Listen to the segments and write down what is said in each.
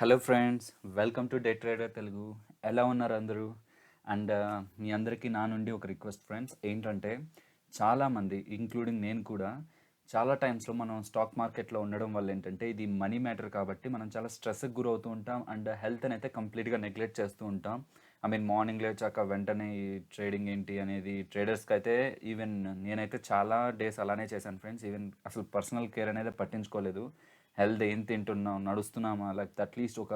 Hello friends, welcome to day trader Telugu. ఎలా ఉన్నారు అందరూ? అండ్ మీ అందరికీ నా నుండి ఒక రిక్వెస్ట్ ఫ్రెండ్స్, ఏంటంటే చాలామంది ఇంక్లూడింగ్ నేను కూడా చాలా టైమ్స్లో మనం స్టాక్ మార్కెట్లో ఉండడం వల్ల ఏంటంటే ఇది మనీ మ్యాటర్ కాబట్టి మనం చాలా స్ట్రెస్కి గురవుతూ ఉంటాం అండ్ హెల్త్ని అయితే కంప్లీట్గా నెగ్లెక్ట్ చేస్తూ ఉంటాం. ఐ మీన్ మార్నింగ్ లేచాక వెంటనే ఈ ట్రేడింగ్ ఏంటి అనేది ట్రేడర్స్కి అయితే ఈవెన్ నేనైతే చాలా డేస్ అలానే చేశాను ఫ్రెండ్స్. ఈవెన్ అసలు పర్సనల్ కేర్ అనేది పట్టించుకోలేదు. హెల్త్ ఏం తింటున్నాం, నడుస్తున్నామా, లేకపోతే అట్లీస్ట్ ఒక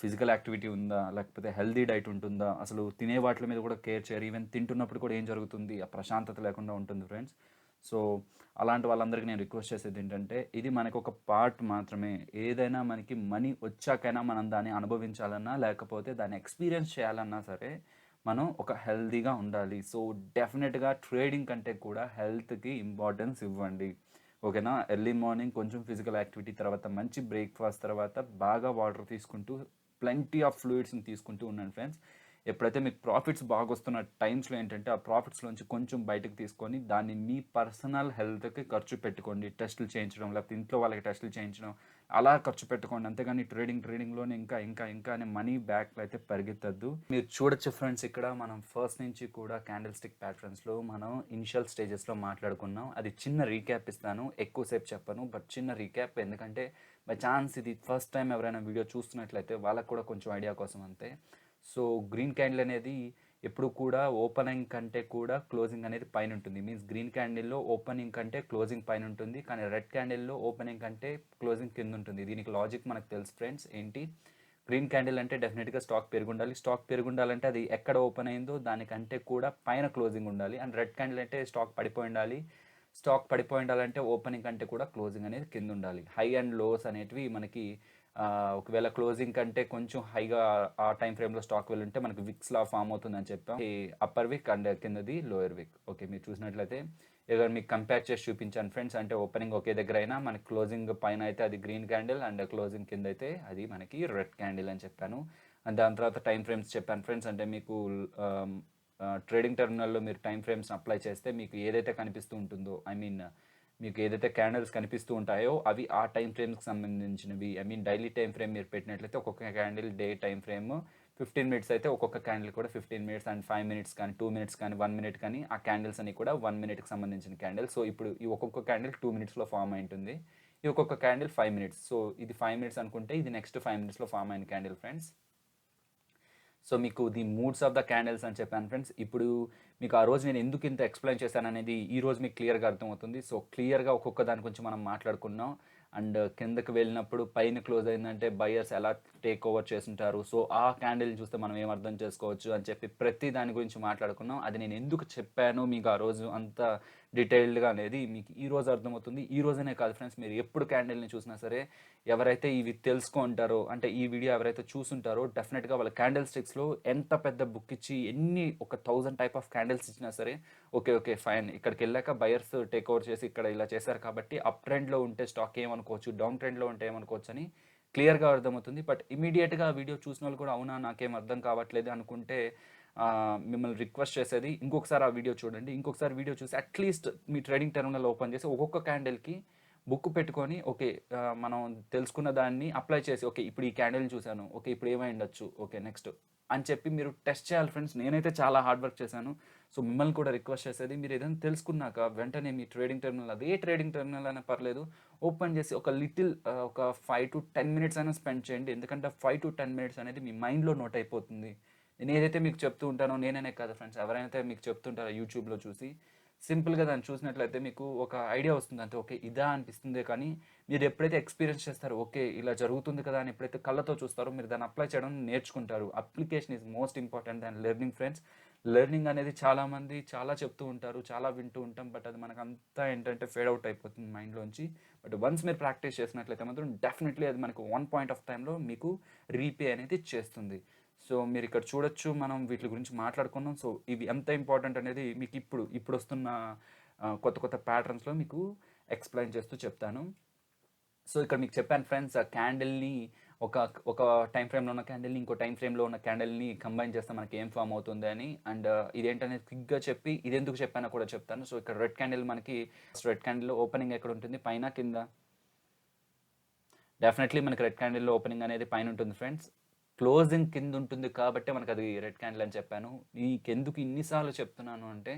ఫిజికల్ యాక్టివిటీ ఉందా, లేకపోతే హెల్దీ డైట్ ఉంటుందా, అసలు తినే వాటి మీద కూడా కేర్ చేయరు. ఈవెన్ తింటున్నప్పుడు కూడా ఏం జరుగుతుంది, ఆ ప్రశాంతత లేకుండా ఉంటుంది ఫ్రెండ్స్. సో అలాంటి వాళ్ళందరికీ నేను రిక్వెస్ట్ చేసేది ఏంటంటే, ఇది మనకు ఒక పార్ట్ మాత్రమే. ఏదైనా మనకి మనీ వచ్చాకైనా మనం దాన్ని అనుభవించాలన్నా లేకపోతే దాన్ని ఎక్స్పీరియన్స్ చేయాలన్నా సరే మనం ఒక హెల్దీగా ఉండాలి. సో డెఫినెట్గా ట్రేడింగ్ కంటే కూడా హెల్త్కి ఇంపార్టెన్స్ ఇవ్వండి. ఓకేనా? ఎర్లీ మార్నింగ్ కొంచెం ఫిజికల్ యాక్టివిటీ తర్వాత మంచి బ్రేక్ఫాస్ట్ తర్వాత బాగా వాటర్ తీసుకుంటూ ప్లెంటీ ఆఫ్ ఫ్లూయిడ్స్ని తీసుకుంటూ ఉన్నాను ఫ్రెండ్స్. ఎప్పుడైతే మీకు ప్రాఫిట్స్ బాగా వస్తున్న టైమ్స్లో ఏంటంటే ఆ ప్రాఫిట్స్లోంచి కొంచెం బయటకు తీసుకొని దాన్ని మీ పర్సనల్ హెల్త్కి ఖర్చు పెట్టుకోండి. టెస్టులు చేయించడం, లేకపోతే ఇంట్లో వాళ్ళకి టెస్టులు చేయించడం, అలా ఖర్చు పెట్టుకోండి. అంతేగాని ట్రేడింగ్లోనే ఇంకా ఇంకా ఇంకా అనే మనీ బ్యాక్లో అయితే పరిగెత్తద్దు. మీరు చూడొచ్చు ఫ్రెండ్స్, ఇక్కడ మనం ఫస్ట్ నుంచి కూడా క్యాండిల్ స్టిక్ ప్యాటర్న్స్లో మనం ఇనిషియల్ స్టేజెస్లో మాట్లాడుకున్నాం. అది చిన్న రీక్యాప్ ఇస్తాను, ఎక్కువసేపు చెప్పను, బట్ చిన్న రీక్యాప్. ఎందుకంటే బై ఛాన్స్ ఇది ఫస్ట్ టైం ఎవరైనా వీడియో చూస్తున్నట్లయితే వాళ్ళకు కూడా కొంచెం ఐడియా కోసం అంతే. సో గ్రీన్ క్యాండిల్ అనేది ఎప్పుడు కూడా ఓపెనింగ్ కంటే కూడా క్లోజింగ్ అనేది పైన ఉంటుంది. మీన్స్ గ్రీన్ క్యాండిల్లో ఓపెనింగ్ కంటే క్లోజింగ్ పైన ఉంటుంది, కానీ రెడ్ క్యాండిల్లో ఓపెనింగ్ కంటే క్లోజింగ్ కింద ఉంటుంది. దీనికి లాజిక్ మనకు తెలుసు ఫ్రెండ్స్. ఏంటి? గ్రీన్ క్యాండిల్ అంటే డెఫినెట్గా స్టాక్ పెరుగుండాలి. స్టాక్ పెరుగుండాలంటే అది ఎక్కడ ఓపెన్ అయిందో దానికంటే కూడా పైన క్లోజింగ్ ఉండాలి. అండ్ రెడ్ క్యాండిల్ అంటే స్టాక్ పడిపోయి ఉండాలి. స్టాక్ పడిపోయి ఉండాలంటే ఓపెనింగ్ కంటే కూడా క్లోజింగ్ అనేది కింద ఉండాలి. హై అండ్ లోస్ అనేటివి మనకి ఒకవేళ క్లోజింగ్ కంటే కొంచెం హైగా ఆ టైం ఫ్రేమ్లో స్టాక్ వెళ్ళి ఉంటే మనకి విక్స్ లా ఫామ్ అవుతుందని చెప్పాం. ఈ అప్పర్ విక్ అండ్ కిందది లోయర్ విక్. ఓకే, మీరు చూసినట్లయితే ఇక్కడ మీకు కంపేర్ చేసి చూపించాను ఫ్రెండ్స్. అంటే ఓపెనింగ్ ఒకే దగ్గర అయినా మనకి క్లోజింగ్ పైన అయితే అది గ్రీన్ క్యాండిల్ అండ్ క్లోజింగ్ కింద అయితే అది మనకి రెడ్ క్యాండిల్ అని చెప్పాను. అండ్ దాని తర్వాత టైం ఫ్రేమ్స్ చెప్పాను ఫ్రెండ్స్. అంటే మీకు ట్రేడింగ్ టెర్మినల్లో మీరు టైం ఫ్రేమ్స్ అప్లై చేస్తే మీకు ఏదైతే కనిపిస్తూ ఉంటుందో, ఐ మీన్ మీకు ఏదైతే క్యాండిల్స్ కనిపిస్తూ ఉంటాయో అవి ఆ టైం ఫ్రేమ్కి సంబంధించినవి. I mean daily time frame మీరు పెట్టినట్లయితే ఒక్కొక్క candle day time frame 15 minutes అయితే ఒక్కొక్క క్యాండిల్ కూడా 15 మినిట్స్ అండ్ 5 మినిట్స్ కానీ 2 మినిట్స్ కానీ 1 మినిట్ కానీ ఆ క్యాండిల్స్ అన్ని కూడా 1 మినిట్కి సంబంధించిన క్యాండిల్. సో ఇప్పుడు ఈ ఒక్కొక్క క్యాండిల్ 2 మినిట్స్లో ఫామ్ అయి ఉంటుంది, ఈ ఒక్కొక్క క్యాండిల్ 5 మినిట్స్. సో ఇది 5 మినిట్స్ అనుకుంటే ఇది నెక్స్ట్ 5 మినిట్స్లో ఫామ్ అయిన క్యాండిల్ ఫ్రెండ్స్. సో మీకు the moods of the candles అని చెప్పాను ఫ్రెండ్స్. ఇప్పుడు మీకు ఆ రోజు నేను ఎందుకు ఇంత ఎక్స్ప్లెయిన్ చేశాను అనేది ఈ రోజు మీకు క్లియర్గా అర్థమవుతుంది. సో క్లియర్గా ఒక్కొక్క దాని గురించి మనం మాట్లాడుకున్నాం. అండ్ కిందకి వెళ్ళినప్పుడు పైన క్లోజ్ అయిందంటే బయర్స్ ఎలా టేక్ ఓవర్ చేస్తుంటారు, సో ఆ క్యాండిల్ని చూస్తే మనం ఏం అర్థం చేసుకోవచ్చు అని చెప్పి ప్రతి దాని గురించి మాట్లాడుకున్నాం. అది నేను ఎందుకు చెప్పాను మీకు ఆ రోజు అంత డీటెయిల్డ్గా అనేది మీకు ఈ రోజు అర్థమవుతుంది. ఈ రోజనే కాదు ఫ్రెండ్స్, మీరు ఎప్పుడు క్యాండిల్ని చూసినా సరే ఎవరైతే ఇవి తెలుసుకుంటారో, అంటే ఈ వీడియో ఎవరైతే చూసుంటారో డెఫినెట్గా వాళ్ళ క్యాండిల్ స్టిక్స్లో ఎంత పెద్ద బుక్ ఇచ్చి ఎన్ని ఒక 1000 టైప్ ఆఫ్ క్యాండిల్స్ ఇచ్చినా సరే ఓకే ఓకే ఫైన్, ఇక్కడికి వెళ్ళాక బయర్స్ టేక్ ఓవర్ చేసి ఇక్కడ ఇలా చేశారు కాబట్టి అప్ ట్రెండ్లో ఉంటే స్టాక్ ఏమనుకోవచ్చు, డౌన్ ట్రెండ్లో ఉంటే ఏమనుకోవచ్చు అని క్లియర్గా అర్థమవుతుంది. బట్ ఇమీడియట్గా వీడియో చూసిన వాళ్ళు కూడా అవునా నాకేం అర్థం కావట్లేదు అనుకుంటే మిమ్మల్ని రిక్వెస్ట్ చేసేది ఇంకొకసారి ఆ వీడియో చూడండి. ఇంకొకసారి వీడియో చూసి అట్లీస్ట్ మీ ట్రేడింగ్ టెర్మినల్ ఓపెన్ చేసి ఒక్కొక్క క్యాండిల్కి బుక్ పెట్టుకొని ఓకే మనం తెలుసుకున్న దాన్ని అప్లై చేసి ఓకే ఇప్పుడు ఈ క్యాండిల్ చూశాను, ఓకే ఇప్పుడు ఏమై ఉండొచ్చు, ఓకే నెక్స్ట్ అని చెప్పి మీరు టెస్ట్ చేయాలి ఫ్రెండ్స్. నేనైతే చాలా హార్డ్ వర్క్ చేశాను. సో మిమ్మల్ని కూడా రిక్వెస్ట్ చేసేది మీరు ఏదైనా తెలుసుకున్నాక వెంటనే మీ ట్రేడింగ్ టెర్మినల్, అదే ట్రేడింగ్ టెర్మినల్ అయినా పర్లేదు, ఓపెన్ చేసి ఒక లిటిల్ ఒక 5 to 10 మినిట్స్ అయినా స్పెండ్ చేయండి. ఎందుకంటే 5 to 10 మినిట్స్ అనేది మీ మైండ్లో నోట్ అయిపోతుంది. నేను ఏదైతే మీకు చెప్తూ ఉంటానో, నేననే కాదు ఫ్రెండ్స్, ఎవరైతే మీకు చెప్తుంటారో యూట్యూబ్లో చూసి సింపుల్గా దాన్ని చూసినట్లయితే మీకు ఒక ఐడియా వస్తుంది. అంతే ఓకే ఇదా అనిపిస్తుంది. కానీ మీరు ఎప్పుడైతే ఎక్స్పీరియన్స్ చేస్తారో ఓకే ఇలా జరుగుతుంది కదా అని ఎప్పుడైతే కళ్ళతో చూస్తారో మీరు దాన్ని అప్లై చేయడం నేర్చుకుంటారు. Application is most important than learning friends. Learning అనేది చాలామంది చాలా చెప్తూ ఉంటారు, చాలా వింటూ ఉంటాం, బట్ అది మనకు అంతా ఏంటంటే ఫేడ్ అవుట్ అయిపోతుంది మైండ్లోంచి. బట్ వన్స్ మీరు ప్రాక్టీస్ చేసినట్లయితే మాత్రం డెఫినెట్లీ అది మనకు వన్ పాయింట్ ఆఫ్ టైంలో మీకు రీపే అనేది చేస్తుంది. సో మీరు ఇక్కడ చూడొచ్చు, మనం వీటి గురించి మాట్లాడుకున్నాం. సో ఇవి ఎంత ఇంపార్టెంట్ అనేది మీకు ఇప్పుడు వస్తున్న కొత్త కొత్త ప్యాటర్న్స్లో మీకు ఎక్స్ప్లెయిన్ చేస్తూ చెప్తాను. సో ఇక్కడ మీకు చెప్పాను ఫ్రెండ్స్, ఆ క్యాండిల్ని ఒక ఒక టైం ఫ్రేమ్లో ఉన్న క్యాండిల్ని ఇంకో టైం ఫ్రేమ్లో ఉన్న క్యాండిల్ని కంబైన్ చేస్తే మనకి ఏం ఫామ్ అవుతుంది అని. అండ్ ఇదేంటనేది క్విక్గా చెప్పి ఇది ఎందుకు చెప్పానో కూడా చెప్తాను. సో ఇక్కడ రెడ్ క్యాండిల్ మనకి రెడ్ క్యాండిల్ ఓపెనింగ్ ఎక్కడ ఉంటుంది, పైన కింద? డెఫినెట్లీ మనకి రెడ్ క్యాండిల్లో ఓపెనింగ్ అనేది పైన ఉంటుంది ఫ్రెండ్స్, క్లోజింగ్ కింద ఉంటుంది కాబట్టి మనకు అది రెడ్ క్యాండిల్ అని చెప్పాను. నీకెందుకు ఇన్నిసార్లు చెప్తున్నాను అంటే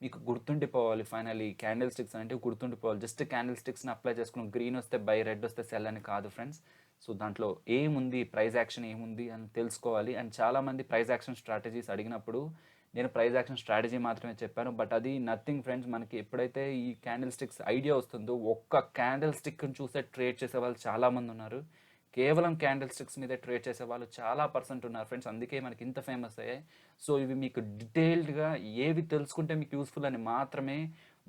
మీకు గుర్తుండిపోవాలి. ఫైనల్లీ క్యాండిల్ స్టిక్స్ అంటే గుర్తుండిపోవాలి. జస్ట్ క్యాండిల్ స్టిక్స్ని అప్లై చేసుకుని గ్రీన్ వస్తే బై, రెడ్ వస్తే సెల్ అని కాదు ఫ్రెండ్స్. సో దాంట్లో ఏముంది, ప్రైస్ యాక్షన్ ఏముంది అని తెలుసుకోవాలి. అండ్ చాలామంది ప్రైస్ యాక్షన్ స్ట్రాటజీస్ అడిగినప్పుడు నేను ప్రైస్ యాక్షన్ స్ట్రాటజీ మాత్రమే చెప్పాను, బట్ అది నథింగ్ ఫ్రెండ్స్. మనకి ఎప్పుడైతే ఈ క్యాండిల్ స్టిక్స్ ఐడియా వస్తుందో, ఒక్క క్యాండిల్ స్టిక్ని చూసే ట్రేడ్ చేసే వాళ్ళు చాలామంది ఉన్నారు. కేవలం క్యాండిల్ స్టిక్స్ మీద ట్రేడ్ చేసే వాళ్ళు చాలా పర్సెంట్ ఉన్నారు ఫ్రెండ్స్, అందుకే మనకి ఇంత ఫేమస్ అయ్యాయి. సో ఇవి మీకు డీటెయిల్డ్గా ఏవి తెలుసుకుంటే మీకు యూస్ఫుల్ అని మాత్రమే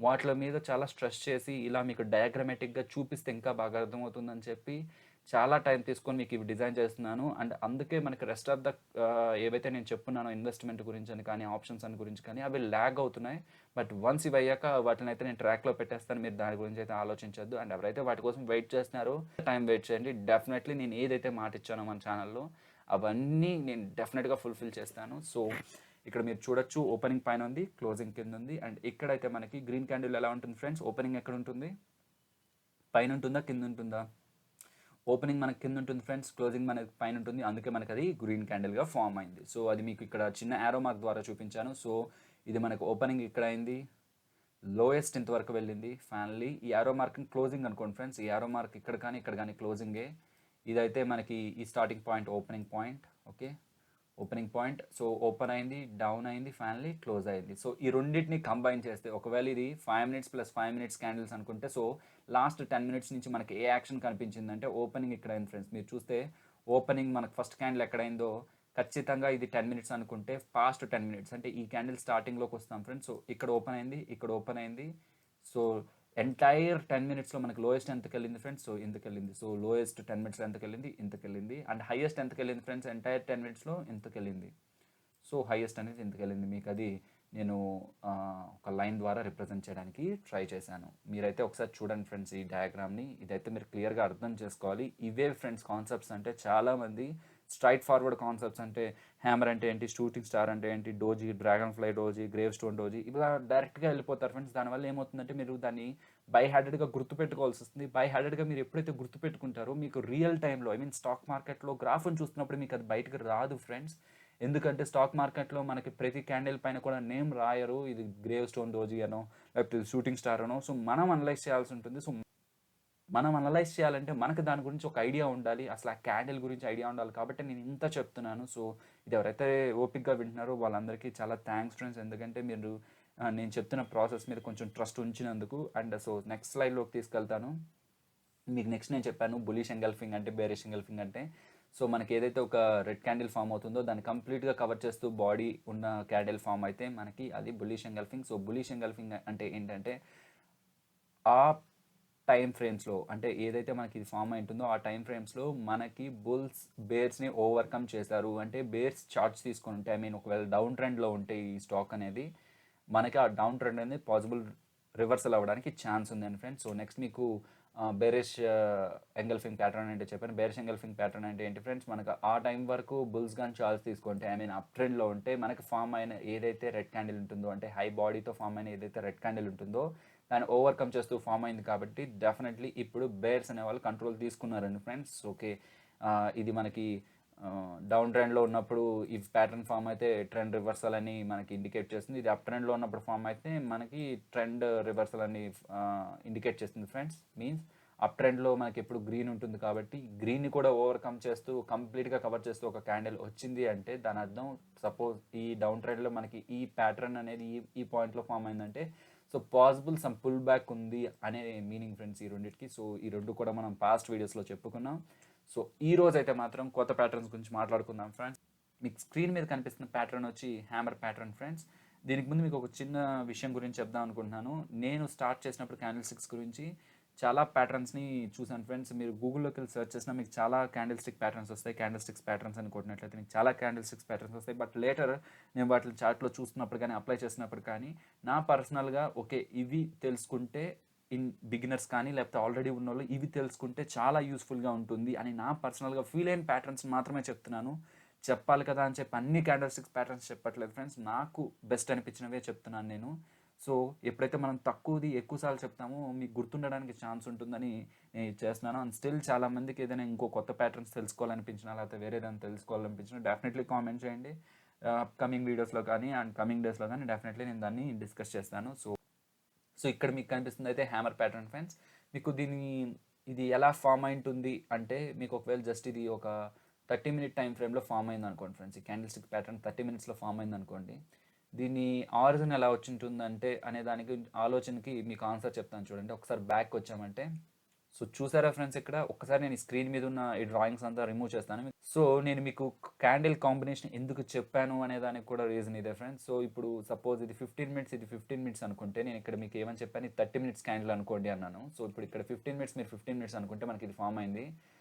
వాటి మీద చాలా స్ట్రెస్ చేసి ఇలా మీకు డయాగ్రమాటిక్గా చూపిస్తే ఇంకా బాగా అర్థమవుతుందని చెప్పి చాలా టైం తీసుకొని మీకు ఇవి డిజైన్ చేస్తున్నాను. అండ్ అందుకే మనకి రెస్ట్ ఆఫ్ ద ఏవైతే నేను చెప్పున్నానో ఇన్వెస్ట్మెంట్ గురించి అని కానీ, ఆప్షన్స్ అని గురించి కానీ, అవి ల్యాగ్ అవుతున్నాయి. బట్ వన్స్ ఇవి అయ్యాక వాటిని అయితే నేను ట్రాక్లో పెట్టేస్తాను. మీరు దాని గురించి అయితే ఆలోచించొద్దు. అండ్ ఎవరైతే వాటి కోసం వెయిట్ చేస్తున్నారో టైం వెయిట్ చేయండి. డెఫినెట్లీ నేను ఏదైతే మాట ఇచ్చానో మన ఛానల్లో అవన్నీ నేను డెఫినెట్గా ఫుల్ఫిల్ చేస్తాను. సో ఇక్కడ మీరు చూడొచ్చు, ఓపెనింగ్ పైన ఉంది, క్లోజింగ్ కింద ఉంది. అండ్ ఇక్కడైతే మనకి గ్రీన్ క్యాండిల్ ఎలా ఉంటుంది ఫ్రెండ్స్, ఓపెనింగ్ ఎక్కడ ఉంటుంది, పైన ఉంటుందా కింద ఉంటుందా? ఓపెనింగ్ మనకి కింద ఉంటుంది ఫ్రెండ్స్, క్లోజింగ్ మనకి పైన ఉంటుంది. అందుకే మనకి అది గ్రీన్ క్యాండిల్గా ఫామ్ అయింది. సో అది మీకు ఇక్కడ చిన్న యారో మార్క్ ద్వారా చూపించాను. సో ఇది మనకు ఓపెనింగ్ ఇక్కడ అయింది, లోయెస్ట్ ఇంతవరకు వెళ్ళింది. ఫైనల్లీ ఈ యారో మార్క్ క్లోజింగ్ అనుకోండి ఫ్రెండ్స్. ఈ యారో మార్క్ ఇక్కడ కానీ ఇక్కడ కానీ క్లోజింగే. ఇదైతే మనకి ఈ starting point, opening point. Okay, opening point. So open అయింది, డౌన్ అయింది, ఫైనల్లీ క్లోజ్ అయింది. సో ఈ రెండింటిని కంబైన్ చేస్తే ఒకవేళ ఇది 5 minutes + 5 minutes క్యాండిల్స్ అనుకుంటే, సో లాస్ట్ 10 minutes నుంచి మనకి ఏ యాక్షన్ కనిపించిందంటే ఓపెనింగ్ ఇక్కడ అయింది ఫ్రెండ్స్. మీరు చూస్తే ఓపెనింగ్ మనకు ఫస్ట్ క్యాండిల్ ఎక్కడైందో ఖచ్చితంగా ఇది 10 minutes అనుకుంటే పాస్ట్ 10 minutes అంటే ఈ క్యాండిల్ స్టార్టింగ్లోకి వస్తాం ఫ్రెండ్స్. సో ఇక్కడ ఓపెన్ అయింది, ఇక్కడ ఓపెన్ అయింది. సో ఎంటైర్ 10 minutesలో మనకి లోయెస్ట్ ఎంతకి వెళ్ళింది ఫ్రెండ్స్, సో ఇంతకు వెళ్ళింది. సో లోయెస్ట్ 10 minutesలో ఎంతకు వెళ్ళింది, ఇంతకు వెళ్ళింది. అండ్ హైయెస్ట్ ఎంతకు వెళ్ళింది ఫ్రెండ్స్, ఎంటైర్ 10 minutesలో ఇంతకు వెళ్ళింది. సో హైయెస్ట్ అనేది ఇంతకు వెళ్ళింది. మీకు అది నేను ఒక లైన్ ద్వారా రిప్రజెంట్ చేయడానికి ట్రై చేశాను. మీరైతే ఒకసారి చూడండి ఫ్రెండ్స్ ఈ డయాగ్రామ్ని. ఇదైతే మీరు క్లియర్గా అర్థం చేసుకోవాలి. ఇవే ఫ్రెండ్స్ కాన్సెప్ట్స్ అంటే చాలామంది స్ట్రైట్ ఫార్వర్డ్ కాన్సెప్ట్స్ అంటే హ్యామర్ అంటే ఏంటి, షూటింగ్ స్టార్ అంటే ఏంటి, doji, dragon fly doji, grave stone doji, ఇలా డైరెక్ట్గా వెళ్ళిపోతారు ఫ్రెండ్స్. దానివల్ల ఏమవుతుందంటే మీరు దాన్ని బై హ్యాడెడ్గా గుర్తుపెట్టుకోవాల్సి వస్తుంది. బై హ్యాడెడ్గా మీరు ఎప్పుడైతే గుర్తుపెట్టుకుంటారో మీకు రియల్ టైంలో, ఐ మీన్ స్టాక్ మార్కెట్లో గ్రాఫ్ని చూస్తున్నప్పుడు మీకు అది బయటకు రాదు ఫ్రెండ్స్. ఎందుకంటే స్టాక్ మార్కెట్లో మనకి ప్రతి క్యాండిల్ పైన కూడా నేమ్ రాయరు, ఇది గ్రేవ్ స్టోన్ డోజీ అనో లేకపోతే షూటింగ్ స్టార్ అనో. సో మనం అనలైజ్ చేయాల్సి ఉంటుంది. సో మనం అనలైజ్ చేయాలంటే మనకు దాని గురించి ఒక ఐడియా ఉండాలి, అసలు ఆ క్యాండిల్ గురించి ఐడియా ఉండాలి. కాబట్టి నేను ఇంత చెప్తున్నాను. సో ఇది ఎవరైతే ఓపిక్గా వింటున్నారో వాళ్ళందరికీ చాలా థ్యాంక్స్ ఫ్రెండ్స్, ఎందుకంటే మీరు నేను చెప్తున్న ప్రాసెస్ మీద కొంచెం ట్రస్ట్ ఉంచినందుకు. అండ్ సో నెక్స్ట్ స్లైడ్లోకి తీసుకెళ్తాను. మీకు నెక్స్ట్ నేను చెప్పాను బులిష్ ఎంగల్ఫింగ్ అంటే, బేరిష్ ఎంగల్ఫింగ్ అంటే. సో మనకి ఏదైతే ఒక రెడ్ క్యాండిల్ ఫామ్ అవుతుందో దాన్ని కంప్లీట్గా కవర్ చేస్తూ బాడీ ఉన్న క్యాండిల్ ఫామ్ అయితే మనకి అది bullish engulfing. So bullish engulfing అంటే ఏంటంటే ఆ టైం ఫ్రేమ్స్లో, అంటే ఏదైతే మనకి ఇది ఫామ్ అయి ఉంటుందో ఆ టైం ఫ్రేమ్స్లో మనకి బుల్స్ బేర్స్ని ఓవర్కమ్ చేశారు. అంటే బేర్స్ చార్ట్స్ తీసుకొని ఉంటే, ఐ మీన్ ఒకవేళ డౌన్ ట్రెండ్లో ఉంటే ఈ స్టాక్ అనేది, మనకి ఆ డౌన్ ట్రెండ్ అనేది పాసిబుల్ రివర్సల్ అవ్వడానికి ఛాన్స్ ఉందండి ఫ్రెండ్స్. సో నెక్స్ట్ మీకు బేరిష్ ఎంగల్ఫింగ్ ప్యాటర్న్ అంటే చెప్పాను. బేరిష్ ఎంగల్ఫింగ్ ప్యాటర్న్ అంటే ఏంటి ఫ్రెండ్స్, మనకు ఆ టైం వరకు బుల్స్ కానీ చార్ట్స్ తీసుకుంటే, ఐ మీన్ అప్ ట్రెండ్లో ఉంటే మనకి ఫామ్ అయిన ఏదైతే రెడ్ క్యాండిల్ ఉంటుందో, అంటే హై బాడీతో ఫామ్ అయిన ఏదైతే రెడ్ క్యాండిల్ ఉంటుందో దాన్ని ఓవర్కమ్ చేస్తూ ఫామ్ అయింది. కాబట్టి డెఫినెట్లీ ఇప్పుడు బేర్స్ అనే వాళ్ళు కంట్రోల్ తీసుకున్నారండి ఫ్రెండ్స్. ఓకే, ఇది మనకి డౌన్ ట్రెండ్లో ఉన్నప్పుడు ఈ ప్యాటర్న్ ఫామ్ అయితే ట్రెండ్ రివర్సల్ అని మనకి ఇండికేట్ చేస్తుంది. ఇది అప్ ట్రెండ్లో ఉన్నప్పుడు ఫామ్ అయితే మనకి ట్రెండ్ రివర్సల్ అని ఇండికేట్ చేస్తుంది ఫ్రెండ్స్. మీన్స్ అప్ ట్రెండ్లో మనకి ఎప్పుడు గ్రీన్ ఉంటుంది కాబట్టి గ్రీన్ని కూడా ఓవర్కమ్ చేస్తూ కంప్లీట్గా కవర్ చేస్తూ ఒక క్యాండిల్ వచ్చింది అంటే దాని అర్థం, సపోజ్ ఈ డౌన్ ట్రెండ్లో మనకి ఈ ప్యాటర్న్ అనేది ఈ పాయింట్లో ఫామ్ అయిందంటే so possible some pull back ఉంది అనే మీనింగ్ ఫ్రెండ్స్ ఈ రెండింటికి. సో ఈ రెండు కూడా మనం పాస్ట్ వీడియోస్లో చెప్పుకున్నాం. సో ఈ రోజు అయితే మాత్రం కొత్త ప్యాటర్న్స్ గురించి మాట్లాడుకుందాం ఫ్రెండ్స్. మీకు స్క్రీన్ మీద కనిపిస్తున్న ప్యాటర్న్ వచ్చి హ్యామర్ ప్యాటర్న్ ఫ్రెండ్స్. దీనికి ముందు మీకు ఒక చిన్న విషయం గురించి చెప్దాం అనుకుంటున్నాను. నేను స్టార్ట్ చేసినప్పుడు క్యాండిల్ స్టిక్స్ గురించి చాలా ప్యాటర్న్స్ని చూసాను ఫ్రెండ్స్. మీరు గూగుల్లోకి వెళ్ళి సెర్చ్ చేసినా మీకు చాలా క్యాండిల్ స్టిక్ ప్యాటర్న్స్ వస్తాయి. క్యాండిల్ స్టిక్స్ ప్యాటర్న్స్ అని కొట్టినట్లయితే మీకు చాలా క్యాండిల్ స్టిక్స్ ప్యాటర్న్స్ వస్తాయి. బట్ లేటర్ నేను వాటిని చార్ట్లో చూస్తున్నప్పుడు కానీ అప్లై చేసినప్పుడు కానీ నా పర్సనల్గా ఓకే ఇవి తెలుసుకుంటే ఇన్ బిగినర్స్ కానీ లేకపోతే ఆల్రెడీ ఉన్న వాళ్ళు ఇవి తెలుసుకుంటే చాలా యూస్ఫుల్గా ఉంటుంది అని నా పర్సనల్గా ఫీల్ అయిన ప్యాటర్న్స్ మాత్రమే చెప్తున్నాను. చెప్పాలి కదా అని చెప్పి అన్ని క్యాండిల్ స్టిక్స్ ప్యాటర్న్స్ చెప్పట్లేదు ఫ్రెండ్స్, నాకు బెస్ట్ అనిపించినవే చెప్తున్నాను నేను. సో ఎప్పుడైతే మనం తక్కువది ఎక్కువ సార్లు చెప్తామో మీకు గుర్తుండడానికి ఛాన్స్ ఉంటుందని నేను ఇది చేస్తున్నాను. అండ్ స్టిల్ చాలామందికి ఏదైనా ఇంకో కొత్త ప్యాటర్న్స్ తెలుసుకోవాలనిపించినా లేకపోతే వేరే ఏదైనా తెలుసుకోవాలనిపించినా డెఫినెట్లీ కామెంట్ చేయండి. అప్కమింగ్ వీడియోస్లో కానీ అండ్ కమింగ్ డేస్లో కానీ డెఫినెట్లీ నేను దాన్ని డిస్కస్ చేస్తాను. సో ఇక్కడ మీకు కనిపిస్తుంది అయితే హ్యామర్ ప్యాటర్న్ ఫ్రెండ్స్. మీకు ఇది ఎలా ఫామ్ అయి ఉంటుంది అంటే మీకు ఒకవేళ జస్ట్ ఇది ఒక 30 మినిట్ టైం ఫ్రేమ్లో ఫామ్ అయింది అనుకోండి ఫ్రెండ్స్. ఈ క్యాండిల్ స్టిక్ ప్యాటర్న్ 30 మినిట్స్లో ఫామ్ అయింది అనుకోండి. దీని ఆరిజిన్ ఎలా వచ్చి ఉంటుందంటే అనే దానికి ఆలోచనకి మీకు ఆన్సర్ చెప్తాను చూడండి. ఒకసారి బ్యాక్ వచ్చామంటే సో చూసారా ఫ్రెండ్స్, ఇక్కడ ఒక్కసారి నేను స్క్రీన్ మీద ఉన్న ఈ డ్రాయింగ్స్ అంతా రిమూవ్ చేస్తాను. సో నేను మీకు క్యాండిల్ కాంబినేషన్ ఎందుకు చెప్పాను అనే దానికి కూడా రీజన్ ఇదే ఫ్రెండ్స్. సో ఇప్పుడు సపోజ్ ఇది 15 మినిట్స్, ఇది 15 మినిట్స్ అనుకుంటే నేను ఇక్కడ మీకు ఏమని చెప్పాను, 30 మినిట్స్ క్యాండిల్ అనుకోండి అన్నాను. సో ఇప్పుడు ఇక్కడ 15 మినిట్స్, మీరు 15 మినిట్స్ అనుకుంటే మనకి ఇది ఫామ్ అయింది.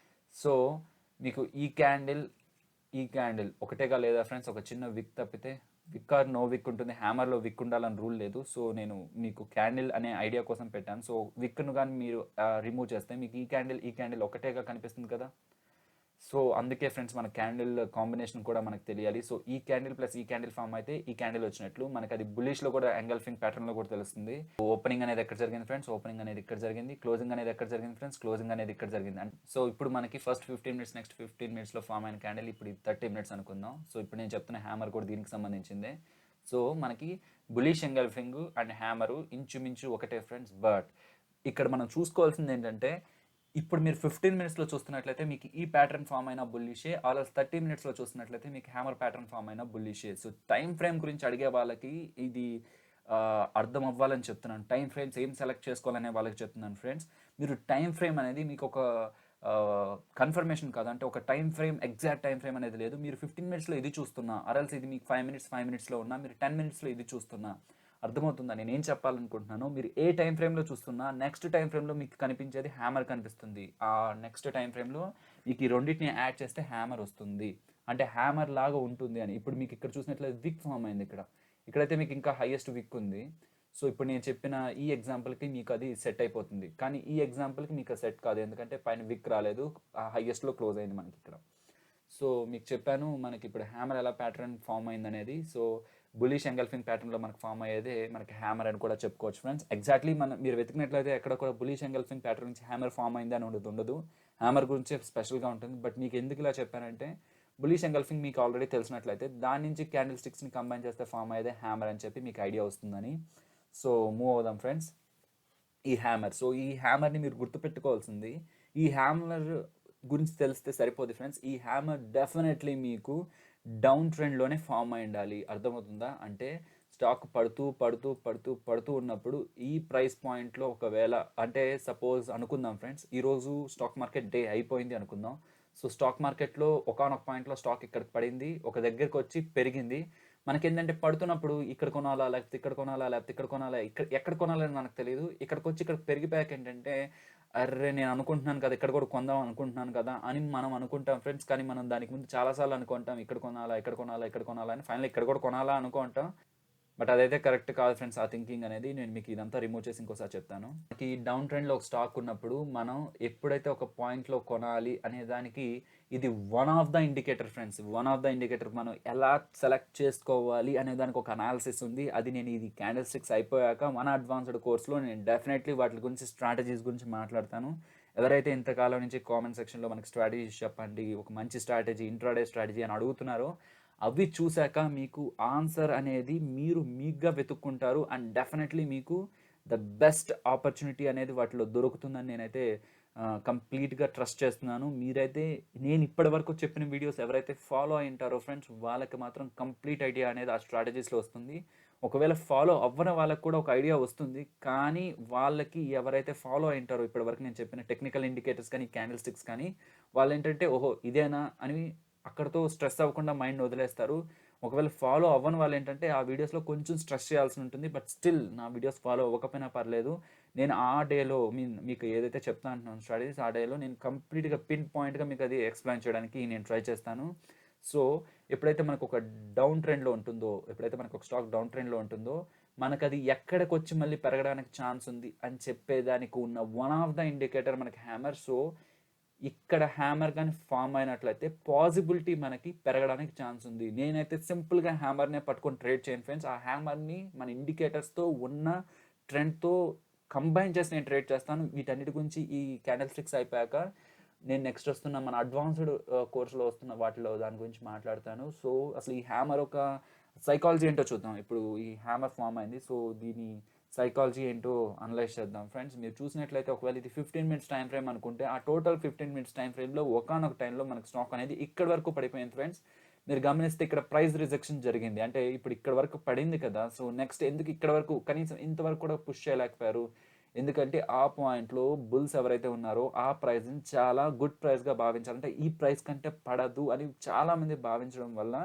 సో మీకు ఈ క్యాండిల్ ఒకటేగా లేదా ఫ్రెండ్స్, ఒక చిన్న విక్ తప్పితే విక్ ఆర్ నో విక్ ఉంటుంది. హ్యామర్లో విక్ ఉండాలని రూల్ లేదు. సో నేను మీకు క్యాండిల్ అనే ఐడియా కోసం పెట్టాను. సో విక్ను కానీ మీరు రిమూవ్ చేస్తే మీకు ఈ క్యాండిల్ ఒకటేగా కనిపిస్తుంది కదా. సో అందుకే ఫ్రెండ్స్ మన క్యాండిల్ కాంబినేషన్ కూడా మనకు తెలియాలి. సో ఈ క్యాండిల్ ప్లస్ ఈ క్యాండిల్ ఫామ్ అయితే ఈ క్యాండిల్ వచ్చినట్లు మనకి అది బుల్లిష్లో కూడా ఎంగల్ఫింగ్ ప్యాటర్న్లో కూడా తెలుస్తుంది. ఓపెనింగ్ అనేది ఎక్కడ జరిగింది ఫ్రెండ్స్, ఓపెనింగ్ అనేది ఇక్కడ జరిగింది. క్లోజింగ్ అనేది ఎక్కడ జరిగింది ఫ్రెండ్స్, క్లోజింగ్ అనేది ఇక్కడ జరిగింది. అండ్ సో ఇప్పుడు మనకి ఫస్ట్ 15 మినిట్స్, నెక్స్ట్ 15 మినిట్స్లో ఫామ్ అయిన క్యాండిల్ ఇప్పుడు 30 మినిట్స్ అనుకుందాం. సో ఇప్పుడు నేను చెప్తున్న హ్యామర్ కూడా దీనికి సంబంధించిందే. సో మనకి బులిష్ ఎంగల్ఫింగ్ అండ్ హ్యామరు ఇంచుమించు ఒకటే ఫ్రెండ్స్. బట్ ఇక్కడ మనం చూసుకోవాల్సింది ఏంటంటే ఇప్పుడు మీరు 15 మినిట్స్లో చూస్తున్నట్లయితే మీకు ఈ ప్యాటర్న్ ఫామ్ అయిన బుల్లిషే, ఆల్ 30 మినిట్స్లో చూస్తున్నట్లయితే మీకు హ్యామర్ ప్యాటర్న్ ఫామ్ అయిన బుల్లిషే. సో టైం ఫ్రేమ్ గురించి అడిగే వాళ్ళకి ఇది అర్థం అవ్వాలని చెప్తున్నాను. టైం ఫ్రేమ్స్ ఏం సెలెక్ట్ చేసుకోవాలనే వాళ్ళకి చెప్తున్నాను ఫ్రెండ్స్. మీరు టైం ఫ్రేమ్ అనేది మీకు ఒక కన్ఫర్మేషన్ కాదు, అంటే ఒక time frame, exact time frame అనేది లేదు. మీరు 15 మినిట్స్లో ఇది చూస్తున్నా, అరల్స్ ఇది మీకు 5 మినిట్స్లో ఉన్నా, మీరు 10 మినిట్స్లో ఇది చూస్తున్నా. అర్థమవుతుందా నేను ఏం చెప్పాలనుకుంటున్నాను? మీరు ఏ టైం ఫ్రేమ్లో చూస్తున్నా నెక్స్ట్ టైం ఫ్రేమ్లో మీకు కనిపించేది హ్యామర్ కనిపిస్తుంది. ఆ నెక్స్ట్ టైం ఫ్రేమ్లో మీకు ఈ రెండింటిని యాడ్ చేస్తే హ్యామర్ వస్తుంది, అంటే హ్యామర్ లాగా ఉంటుంది అని. ఇప్పుడు మీకు ఇక్కడ చూసినట్లయితే విక్ ఫామ్ అయింది. ఇక్కడైతే మీకు ఇంకా హైయెస్ట్ విక్ ఉంది. సో ఇప్పుడు నేను చెప్పిన ఈ ఎగ్జాంపుల్కి మీకు అది సెట్ అయిపోతుంది, కానీ ఈ ఎగ్జాంపుల్కి మీకు సెట్ కాదు, ఎందుకంటే పైన విక్ రాలేదు, హైయెస్ట్లో క్లోజ్ అయింది మనకి ఇక్కడ. సో మీకు చెప్పాను మనకి ఇప్పుడు హ్యామర్ ఎలా ప్యాటర్న్ ఫామ్ అయింది అనేది. సో బులిష్ ఎంగల్ఫింగ్ ప్యాటర్న్లో మనకు ఫామ్ అయ్యేదే మనకి హ్యామర్ అని కూడా చెప్పుకోవచ్చు ఫ్రెండ్స్. ఎగ్జాక్ట్లీ మీరు వెతికినట్లయితే ఎక్కడ కూడా బులిష్ ఎంగల్ఫింగ్ ప్యాటర్న్ నుంచి హ్యామర్ ఫామ్ అయింది అని ఉండదు. హ్యామర్ గురించి స్పెషల్గా ఉంటుంది. బట్ మీకు ఎందుకు ఇలా చెప్పానంటే బులిష్ ఎంగల్ఫింగ్ మీకు ఆల్రెడీ తెలిసినట్లయితే దాని నుంచి క్యాండిల్ స్టిక్స్ని కంబైన్ చేస్తే ఫామ్ అయ్యేదే హ్యామర్ అని చెప్పి మీకు ఐడియా వస్తుందని. సో మూవ్ అవుదాం ఫ్రెండ్స్. ఈ హ్యామర్, సో ఈ హ్యామర్ని మీరు గుర్తుపెట్టుకోవాల్సింది, ఈ హ్యామర్ గురించి తెలిస్తే సరిపోదు ఫ్రెండ్స్. ఈ హ్యామర్ డెఫినెట్లీ మీకు డౌన్ ట్రెండ్లోనే ఫామ్ అయి ఉండాలి. అర్థమవుతుందా? అంటే స్టాక్ పడుతూ ఉన్నప్పుడు ఈ ప్రైస్ పాయింట్లో ఒకవేళ, అంటే సపోజ్ అనుకుందాం ఫ్రెండ్స్, ఈరోజు స్టాక్ మార్కెట్ డే అయిపోయింది అనుకుందాం. సో స్టాక్ మార్కెట్లో ఒకానొక పాయింట్లో స్టాక్ ఇక్కడికి పడింది, ఒక దగ్గరకు వచ్చి పెరిగింది. మనకేంటంటే పడుతున్నప్పుడు ఇక్కడ కొనాలా, లేకపోతే ఇక్కడ కొనాలా, లేకపోతే ఇక్కడ కొనాలా, ఎక్కడ కొనాలని మనకు తెలియదు. ఇక్కడికి వచ్చి ఇక్కడ పెరిగిపోయాక ఏంటంటే అర్రే నేను అనుకుంటున్నాను కదా, ఇక్కడ కూడా కొందాం అనుకుంటున్నాను కదా అని మనం అనుకుంటాం ఫ్రెండ్స్. కానీ మనం దానికి ముందు చాలాసార్లు అనుకుంటాం ఇక్కడ కొనాలా అని. ఫైనల్ ఇక్కడ కూడా కొనాలా అనుకుంటాం. బట్ అదైతే కరెక్ట్ కాదు ఫ్రెండ్స్, ఆ థింకింగ్ అనేది. నేను మీకు ఇదంతా రిమూవ్ చేసి ఇంకోసారి చెప్తాను. ఈ డౌన్ ట్రెండ్లో ఒక స్టాక్ ఉన్నప్పుడు మనం ఎప్పుడైతే ఒక పాయింట్లో కొనాలి అనే దానికి ఇది one of the indicator friends. మనం ఎలా సెలెక్ట్ చేసుకోవాలి అనే దానికి ఒక అనాలిసిస్ ఉంది. అది నేను ఇది క్యాండిల్ స్టిక్స్ అయిపోయాక మన అడ్వాన్స్డ్ కోర్స్లో నేను డెఫినెట్లీ వాటి గురించి, స్ట్రాటజీస్ గురించి మాట్లాడతాను. ఎవరైతే ఇంతకాలం నుంచి కామెంట్ సెక్షన్లో మనకి స్ట్రాటజీస్ చెప్పండి, ఒక మంచి స్ట్రాటజీ, ఇంట్రాడే స్ట్రాటజీ అని అడుగుతున్నారో, అవి చూశాక మీకు ఆన్సర్ అనేది మీరు మీకుగా వెతుక్కుంటారు. అండ్ డెఫినెట్లీ మీకు ద బెస్ట్ ఆపర్చునిటీ అనేది వాటిలో దొరుకుతుందని నేనైతే కంప్లీట్గా ట్రస్ట్ చేస్తున్నాను. మీరైతే నేను ఇప్పటి వరకు చెప్పిన వీడియోస్ ఎవరైతే ఫాలో అయి ఉంటారో ఫ్రెండ్స్, వాళ్ళకి మాత్రం కంప్లీట్ ఐడియా అనేది ఆ స్ట్రాటజీస్లో వస్తుంది. ఒకవేళ ఫాలో అవ్వని వాళ్ళకి కూడా ఒక ఐడియా వస్తుంది, కానీ వాళ్ళకి ఎవరైతే ఫాలో అయి ఉంటారో ఇప్పటివరకు నేను చెప్పిన టెక్నికల్ ఇండికేటర్స్ కానీ, క్యాండిల్ స్టిక్స్ కానీ, వాళ్ళు ఏంటంటే ఓహో ఇదేనా అని అక్కడితో స్ట్రెస్ అవ్వకుండా మైండ్ వదిలేస్తారు. ఒకవేళ ఫాలో అవ్వని వాళ్ళు ఏంటంటే ఆ వీడియోస్లో కొంచెం స్ట్రెస్ చేయాల్సి ఉంటుంది. బట్ స్టిల్ నా వీడియోస్ ఫాలో అవ్వకపోయినా పర్లేదు, నేను ఆ డేలో మీకు ఏదైతే చెప్తా అంటున్నాను స్ట్రాటజీస్, ఆ డేలో నేను కంప్లీట్గా పిన్ పాయింట్గా మీకు అది ఎక్స్ప్లెయిన్ చేయడానికి నేను ట్రై చేస్తాను. సో ఎప్పుడైతే మనకు ఒక డౌన్ ట్రెండ్లో ఉంటుందో, ఎప్పుడైతే మనకు ఒక స్టాక్ డౌన్ ట్రెండ్లో ఉంటుందో, మనకు అది ఎక్కడికి వచ్చి మళ్ళీ పెరగడానికి ఛాన్స్ ఉంది అని చెప్పేదానికి ఉన్న వన్ ఆఫ్ ద ఇండికేటర్ మనకి హ్యామర్. సో ఇక్కడ హ్యామర్ కానీ ఫామ్ అయినట్లయితే పాసిబిలిటీ మనకి పెరగడానికి ఛాన్స్ ఉంది. నేనైతే సింపుల్గా హ్యామర్నే పట్టుకొని ట్రేడ్ చేయను ఫ్రెండ్స్. ఆ హ్యామర్ని మన ఇండికేటర్స్తో ఉన్న ట్రెండ్తో కంబైన్ చేసి నేను ట్రేడ్ చేస్తాను. వీటన్నిటి గురించి ఈ క్యాండిల్ స్టిక్స్ అయిపోయాక నేను నెక్స్ట్ వస్తున్న మన అడ్వాన్స్డ్ కోర్సులో వస్తున్న వాటిలో దాని గురించి మాట్లాడతాను. సో అసలు ఈ హ్యామర్ ఒక సైకాలజీ ఏంటో చూద్దాం. ఇప్పుడు ఈ హ్యామర్ ఫామ్ అయింది, సో దీని సైకాలజీ ఏంటో అనలైజ్ చేద్దాం ఫ్రెండ్స్. మీరు చూసినట్లయితే ఒకవేళ ఇది 15 మినిట్స్ టైం ఫ్రేమ్ అనుకుంటే, ఆ టోటల్ 15 మినిట్స్ టైం ఫ్రేమ్లో ఒకనొక టైంలో మనకు స్టాక్ అనేది ఇక్కడ వరకు పడిపోయింది ఫ్రెండ్స్. మీరు గమనిస్తే ఇక్కడ ప్రైస్ రిజెక్షన్ జరిగింది, అంటే ఇప్పుడు ఇక్కడ వరకు పడింది కదా. సో నెక్స్ట్ ఎందుకు ఇక్కడ వరకు కనీసం ఇంతవరకు కూడా పుష్ చేయలేకపోయారు? ఎందుకంటే ఆ పాయింట్లో బుల్స్ ఎవరైతే ఉన్నారో ఆ ప్రైస్ని చాలా గుడ్ ప్రైస్గా భావించాలంటే ఈ ప్రైస్ కంటే పడదు అని చాలామంది భావించడం వల్ల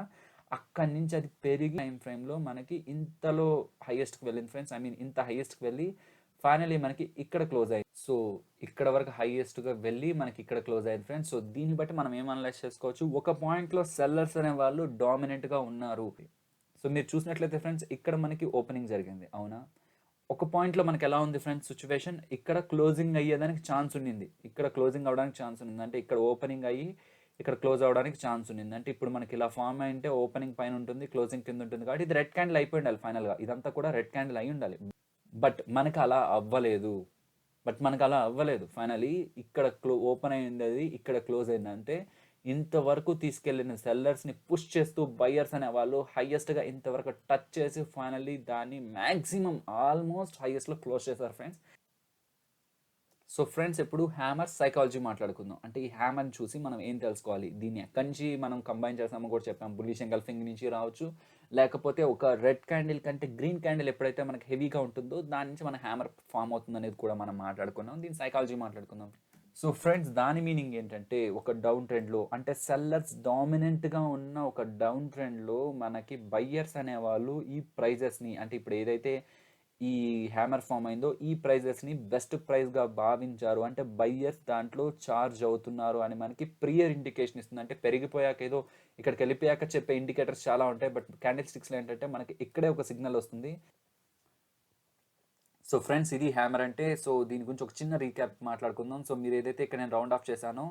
అక్కడి నుంచి అది పెరిగి టైం ఫ్రేమ్లో మనకి ఇంతలో హైయెస్ట్కి వెళ్ళింది ఫ్రెండ్స్. ఐ మీన్ ఇంత హైయెస్ట్కి వెళ్ళి ఫైనలీ మనకి ఇక్కడ క్లోజ్ అయ్యింది. సో ఇక్కడ వరకు హైయెస్ట్గా వెళ్ళి మనకి ఇక్కడ క్లోజ్ అయ్యింది ఫ్రెండ్స్. సో దీన్ని బట్టి మనం ఏం అనలైజ్ చేసుకోవచ్చు, ఒక పాయింట్లో సెల్లర్స్ అనే వాళ్ళు డామినెంట్గా ఉన్నారు. సో మీరు చూసినట్లయితే ఫ్రెండ్స్ ఇక్కడ మనకి ఓపెనింగ్ జరిగింది, అవునా? ఒక పాయింట్లో మనకి ఎలా ఉంది ఫ్రెండ్స్ సిచ్యువేషన్, ఇక్కడ క్లోజింగ్ అయ్యేదానికి ఛాన్స్ ఉండింది, ఇక్కడ క్లోజింగ్ అవ్వడానికి ఛాన్స్ ఉంది, అంటే ఇక్కడ ఓపెనింగ్ అయ్యి ఇక్కడ క్లోజ్ అవ్వడానికి ఛాన్స్ ఉండింది. అంటే ఇప్పుడు మనకి ఇలా ఫామ్ అయింటే ఓపెనింగ్ పైన ఉంటుంది, క్లోజింగ్ కింద ఉంటుంది, కాబట్టి ఇది రెడ్ క్యాండిల్ అయిపోయి ఉండాలి ఫైనల్గా. ఇదంతా కూడా రెడ్ క్యాండిల్ అయి ఉండాలి, బట్ మనకి అలా అవ్వలేదు. ఫైనలీ ఇక్కడ ఓపెన్ అయింది, అది ఇక్కడ క్లోజ్ అయిందంటే ఇంతవరకు తీసుకెళ్లిన సెల్లర్స్ని పుష్ చేస్తూ బయ్యర్స్ అనే వాళ్ళు హైయెస్ట్గా ఇంతవరకు టచ్ చేసి ఫైనల్లీ దాన్ని మ్యాక్సిమం ఆల్మోస్ట్ హైయెస్ట్లో క్లోజ్ చేశారు ఫ్రెండ్స్. సో ఫ్రెండ్స్ ఇప్పుడు హ్యామర్ సైకాలజీ మాట్లాడుకుందాం. అంటే ఈ హ్యామర్ని చూసి మనం ఏం తెలుసుకోవాలి, దీన్ని ఎక్కడి నుంచి మనం కంబైన్ చేస్తామో కూడా చెప్పాం. బుల్లిష్ ఎంగల్ఫింగ్ నుంచి రావచ్చు, లేకపోతే ఒక రెడ్ క్యాండిల్ కంటే గ్రీన్ క్యాండిల్ ఎప్పుడైతే మనకి హెవీగా ఉంటుందో దాని నుంచి మన హ్యామర్ ఫామ్ అవుతుంది అనేది కూడా మనం మాట్లాడుకున్నాం. దీని సైకాలజీ మాట్లాడుకుందాం. సో ఫ్రెండ్స్ దాని మీనింగ్ ఏంటంటే, ఒక డౌన్ ట్రెండ్లో అంటే సెల్లర్స్ డామినెంట్గా ఉన్న ఒక డౌన్ ట్రెండ్లో మనకి బయ్యర్స్ అనేవాళ్ళు ఈ ప్రైజెస్ని, అంటే ఇప్పుడు ఏదైతే ఈ హ్యామర్ ఫామ్ అయిందో ఈ ప్రైజెస్ని బెస్ట్ ప్రైస్గా భావించారు, అంటే బయ్యర్స్ దాంట్లో చార్జ్ అవుతున్నారు అని మనకి ప్రియర్ ఇండికేషన్ ఇస్తుంది. అంటే పెరిగిపోయాక ఏదో ఇక్కడికి వెళ్ళిపోయాక చెప్పే ఇండికేటర్స్ చాలా ఉంటాయి, బట్ క్యాండిల్ స్టిక్స్లో ఏంటంటే మనకి ఇక్కడే ఒక సిగ్నల్ వస్తుంది. సో ఫ్రెండ్స్ ఇది హ్యామర్ అంటే. సో దీని గురించి ఒక చిన్న రీక్యాప్ మాట్లాడుకుందాం. సో మీరు ఏదైతే ఇక్కడ నేను రౌండ్ ఆఫ్ చేశానో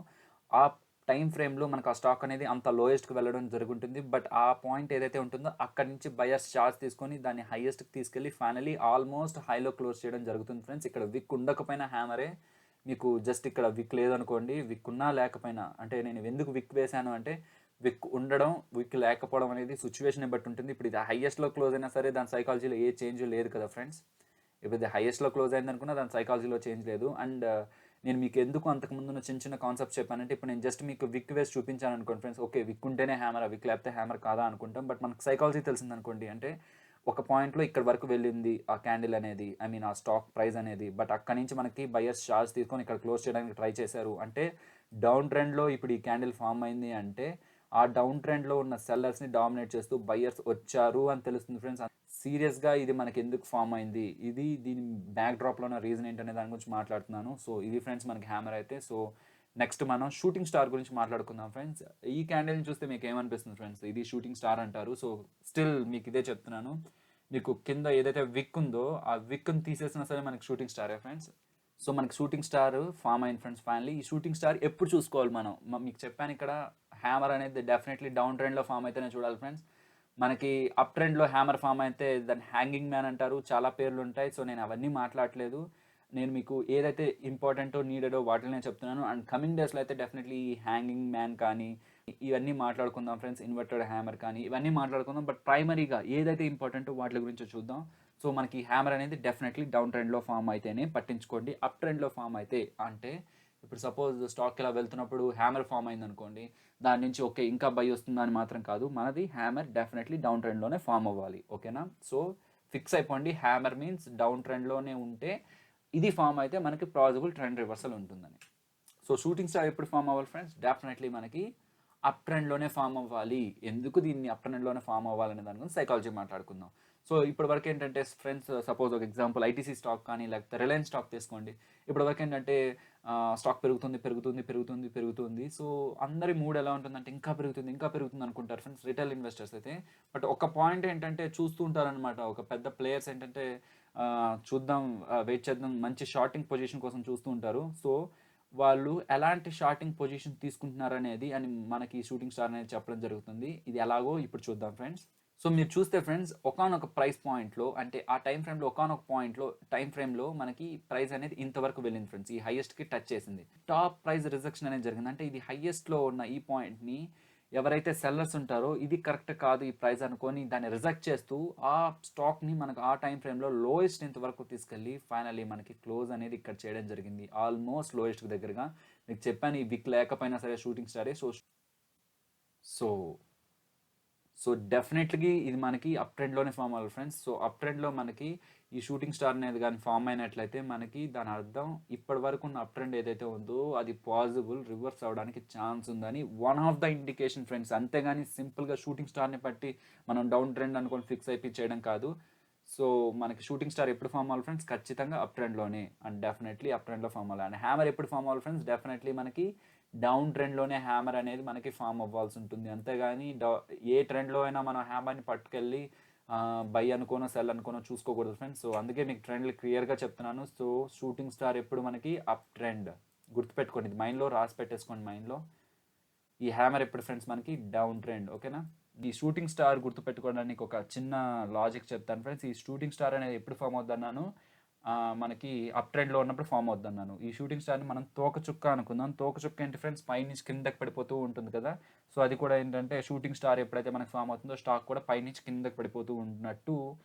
ఆ టైం ఫ్రేమ్లో మనకు ఆ స్టాక్ అనేది అంత లోయెస్ట్కి వెళ్ళడం జరుగుతుంది, బట్ ఆ పాయింట్ ఏదైతే ఉంటుందో అక్కడి నుంచి బయర్స్ చార్జ్ తీసుకొని దాన్ని హైయెస్ట్కి తీసుకెళ్ళి ఫైనలీ ఆల్మోస్ట్ హైలో క్లోజ్ చేయడం జరుగుతుంది ఫ్రెండ్స్. ఇక్కడ విక్ ఉండకపోయినా హ్యామరే, మీకు జస్ట్ ఇక్కడ విక్ లేదనుకోండి, విక్ ఉన్నా లేకపోయినా, అంటే నేను ఎందుకు విక్ వేశాను అంటే విక్ ఉండడం విక్ లేకపోవడం అనేది సిచ్యువేషన్ బట్టి ఉంటుంది. ఇప్పుడు ఇది హైయెస్ట్లో క్లోజ్ అయినా సరే దాని సైకాలజీలో ఏ చేంజ్ లేదు కదా ఫ్రెండ్స్. ఇప్పుడు ఇది హైయెస్ట్లో క్లోజ్ అయింది అనుకున్నా దాని సైకాలజీలో చేంజ్ లేదు. అండ్ నేను మీకు ఎందుకు అంతకుముందు చిన్న చిన్న కాన్సెప్ట్స్ చెప్పానంటే, ఇప్పుడు నేను జస్ట్ మీకు విక్ వేసి చూపించాను అనుకోండి ఫ్రెండ్స్, ఓకే విక్ ఉంటేనే హ్యామర్, విక్ లేకపోతే హ్యామర్ కాదా అనుకుంటాం. బట్ మనకు సైకాలజీ తెలిసింది అనుకోండి, అంటే ఒక పాయింట్లో ఇక్కడ వరకు వెళ్ళింది ఆ క్యాండిల్ అనేది, ఐ మీన్ ఆ స్టాక్ ప్రైస్ అనేది, బట్ అక్కడి నుంచి మనకి బయర్స్ చార్జ్ తీసుకొని ఇక్కడ క్లోజ్ చేయడానికి ట్రై చేశారు, అంటే డౌన్ ట్రెండ్లో ఇప్పుడు ఈ క్యాండిల్ ఫామ్ అయింది అంటే ఆ డౌన్ ట్రెండ్లో ఉన్న సెల్లర్స్ని డామినేట్ చేస్తూ బయర్స్ వచ్చారు అని తెలుస్తుంది ఫ్రెండ్స్. సీరియస్గా ఇది మనకి ఎందుకు ఫామ్ అయింది, ఇది దీని బ్యాక్ డ్రాప్లో ఉన్న రీజన్ ఏంటనే దాని గురించి మాట్లాడుతున్నాను. సో ఇది ఫ్రెండ్స్ మనకి హ్యామర్ అయితే. సో నెక్స్ట్ మనం షూటింగ్ స్టార్ గురించి మాట్లాడుకుందాం ఫ్రెండ్స్. ఈ క్యాండిల్ని చూస్తే మీకు ఏమనిపిస్తుంది ఫ్రెండ్స్, ఇది షూటింగ్ స్టార్ అంటారు. సో స్టిల్ మీకు ఇదే చెప్తున్నాను, మీకు కింద ఏదైతే విక్ ఉందో ఆ విక్ని తీసేసినా సరే మనకి షూటింగ్ స్టారే ఫ్రెండ్స్. సో మనకి షూటింగ్ స్టార్ ఫామ్ అయింది ఫ్రెండ్స్ ఫైనలీ. ఈ షూటింగ్ స్టార్ ఎప్పుడు చూసుకోవాలి మనం, మీకు చెప్పాను ఇక్కడ హ్యామర్ అనేది డెఫినెట్లీ డౌన్ ట్రెండ్లో ఫామ్ అయితేనే చూడాలి ఫ్రెండ్స్. మనకి అప్ ట్రెండ్లో హ్యామర్ ఫామ్ అయితే దాన్ని హ్యాంగింగ్ మ్యాన్ అంటారు, చాలా పేర్లు ఉంటాయి. సో నేను అవన్నీ మాట్లాడలేదు, నేను మీకు ఏదైతే ఇంపార్టెంటో నీడెడో వాటిని నేను చెప్తున్నాను. అండ్ కమింగ్ డేస్లో అయితే డెఫినెట్లీ హ్యాంగింగ్ మ్యాన్ కానీ ఇవన్నీ మాట్లాడుకుందాం ఫ్రెండ్స్, ఇన్వర్టెడ్ హ్యామర్ కానీ ఇవన్నీ మాట్లాడుకుందాం. బట్ ప్రైమరీగా ఏదైతే ఇంపార్టెంటో వాటి గురించి చూద్దాం. సో మనకి హ్యామర్ అనేది డెఫినెట్లీ డౌన్ ట్రెండ్లో ఫామ్ అయితేనే పట్టించుకోండి. అప్ ట్రెండ్లో ఫామ్ అయితే అంటే ఇప్పుడు సపోజ్ స్టాక్ ఇలా వెళ్తున్నప్పుడు హ్యామర్ ఫామ్ అయింది అనుకోండి, దాని నుంచి ఓకే ఇంకా బై వస్తుందని మాత్రం కాదు, మనది హ్యామర్ డెఫినెట్లీ డౌన్ ట్రెండ్లోనే ఫామ్ అవ్వాలి, ఓకేనా? సో ఫిక్స్ అయిపోండి, హ్యామర్ మీన్స్ డౌన్ ట్రెండ్లోనే ఉంటే ఇది ఫామ్ అయితే మనకి పాజిబుల్ ట్రెండ్ రివర్సల్ ఉంటుందని. సో షూటింగ్ స్టార్ ఎప్పుడు ఫామ్ అవ్వాలి ఫ్రెండ్స్, డెఫినెట్లీ మనకి అప్ ట్రెండ్లోనే ఫామ్ అవ్వాలి. ఎందుకు దీన్ని అప్ ట్రెండ్లోనే ఫామ్ అవ్వాలనే దాని గురించి సైకాలజీ మాట్లాడుకుందాం. సో ఇప్పటి వరకు ఏంటంటే ఫ్రెండ్స్, సపోజ్ ఒక ఎగ్జాంపుల్ ఐటీసీ స్టాక్ కానీ లేకపోతే రిలయన్స్ స్టాక్ తీసుకోండి. ఇప్పటి వరకు ఏంటంటే స్టాక్ పెరుగుతుంది. సో అందరి మూడ్ ఎలా ఉంటుందంటే ఇంకా పెరుగుతుంది అనుకుంటారు ఫ్రెండ్స్, రిటైల్ ఇన్వెస్టర్స్ అయితే. బట్ ఒక పాయింట్ ఏంటంటే చూస్తూ ఉంటారనమాట, ఒక పెద్ద ప్లేయర్స్ ఏంటంటే చూద్దాం, వెయిట్ చేద్దాం, మంచి షార్టింగ్ పొజిషన్ కోసం చూస్తూ ఉంటారు. సో వాళ్ళు ఎలాంటి షార్టింగ్ పొజిషన్ తీసుకుంటున్నారు అనేది అని మనకి షూటింగ్ స్టార్ అనేది చెప్పడం జరుగుతుంది. ఇది ఎలాగో ఇప్పుడు చూద్దాం ఫ్రెండ్స్. సో మీరు చూస్తే ఫ్రెండ్స్ ఒకానొక ప్రైస్ పాయింట్‌లో అంటే ఆ టైమ్ ఫ్రేమ్‌లో మనకి ప్రైస్ అనేది ఇంతవరకు వెళ్ళింది ఫ్రెండ్స్. ఈ హైయెస్ట్‌కి టచ్ చేసింది. టాప్ ప్రైస్ రిజెక్షన్ అనేది జరిగింది. అంటే ఇది హైయెస్ట్‌లో ఉన్న ఈ పాయింట్‌ని ఎవరైతే సెల్లర్స్ ఉంటారో ఇది కరెక్ట్ కాదు ఈ ప్రైస్ అనుకొని దాన్ని రిజెక్ట్ చేస్తూ ఆ స్టాక్ని మనకు ఆ టైం ఫ్రేమ్లో లోయెస్ట్ ఇంతవరకు తీసుకెళ్ళి ఫైనల్లీ మనకి క్లోజ్ అనేది ఇక్కడ చేయడం జరిగింది. ఆల్మోస్ట్ లోయెస్ట్కి దగ్గరగా. మీకు చెప్పాను ఈ విక్ లేకపోయినా సరే షూటింగ్ స్టారే. సో సో డెఫినెట్లీ ఇది మనకి అప్ ట్రెండ్లోనే ఫామ్ అవ్వాలి ఫ్రెండ్స్. సో అప్ ట్రెండ్లో మనకి ఈ షూటింగ్ స్టార్ అనేది కానీ ఫామ్ అయినట్లయితే మనకి దాని అర్థం ఇప్పటి వరకు ఉన్న అప్ ట్రెండ్ ఏదైతే ఉందో అది పాసిబుల్ రివర్స్ అవ్వడానికి ఛాన్స్ ఉందని one of the indication friends. అంతేగాని సింపుల్గా షూటింగ్ స్టార్ని బట్టి మనం డౌన్ ట్రెండ్ అనుకొని ఫిక్స్ అయిపోయి చేయడం కాదు. సో మనకి షూటింగ్ స్టార్ ఎప్పుడు ఫామ్ అవ్వాలి ఫ్రెండ్స్? ఖచ్చితంగా అప్ ట్రెండ్లోనే అండ్ డెఫినెట్లీ అప్ ట్రెండ్లో ఫామ్ అవ్వాలి. అండ్ హ్యామర్ ఎప్పుడు ఫామ్ అవ్వాలి ఫ్రెండ్స్? డెఫినెట్లీ మనకి డౌన్ ట్రెండ్లోనే హ్యామర్ అనేది మనకి ఫామ్ అవ్వాల్సి ఉంటుంది. అంతేగాని ఏ ట్రెండ్లో అయినా మనం హ్యామర్ని పట్టుకెళ్ళి బై అనుకోనో సెల్ అనుకోనో చూసుకోకూడదు ఫ్రెండ్స్. సో అందుకే మీకు ట్రెండ్లు క్లియర్గా చెప్తున్నాను. సో షూటింగ్ స్టార్ ఎప్పుడు మనకి అప్ ట్రెండ్ గుర్తుపెట్టుకోండి, ఇది మైండ్లో రాసి పెట్టేసుకోండి మైండ్లో. ఈ హ్యామర్ ఎప్పుడు ఫ్రెండ్స్ మనకి డౌన్ ట్రెండ్. ఓకేనా? ఈ షూటింగ్ స్టార్ గుర్తుపెట్టుకోవడానికి ఒక చిన్న లాజిక్ చెప్తాను ఫ్రెండ్స్. ఈ షూటింగ్ స్టార్ అనేది ఎప్పుడు ఫామ్ అవుద్దన్నాను? మనకి అప్ ట్రెండ్లో ఉన్నప్పుడు ఫామ్ అవుద్దన్నాను. ఈ షూటింగ్ స్టార్ని మనం తోకచుక్క అనుకుందాం. తోకచుక్క ఏంటి ఫ్రెండ్స్? పైనుంచి కిందకి పడిపోతూ ఉంటుంది కదా. సో అది కూడా ఏంటంటే షూటింగ్ స్టార్ ఎప్పుడైతే మనకి ఫామ్ అవుతుందో స్టాక్ కూడా పైనుంచి కిందకి పడిపోతూ ఉన్నట్టు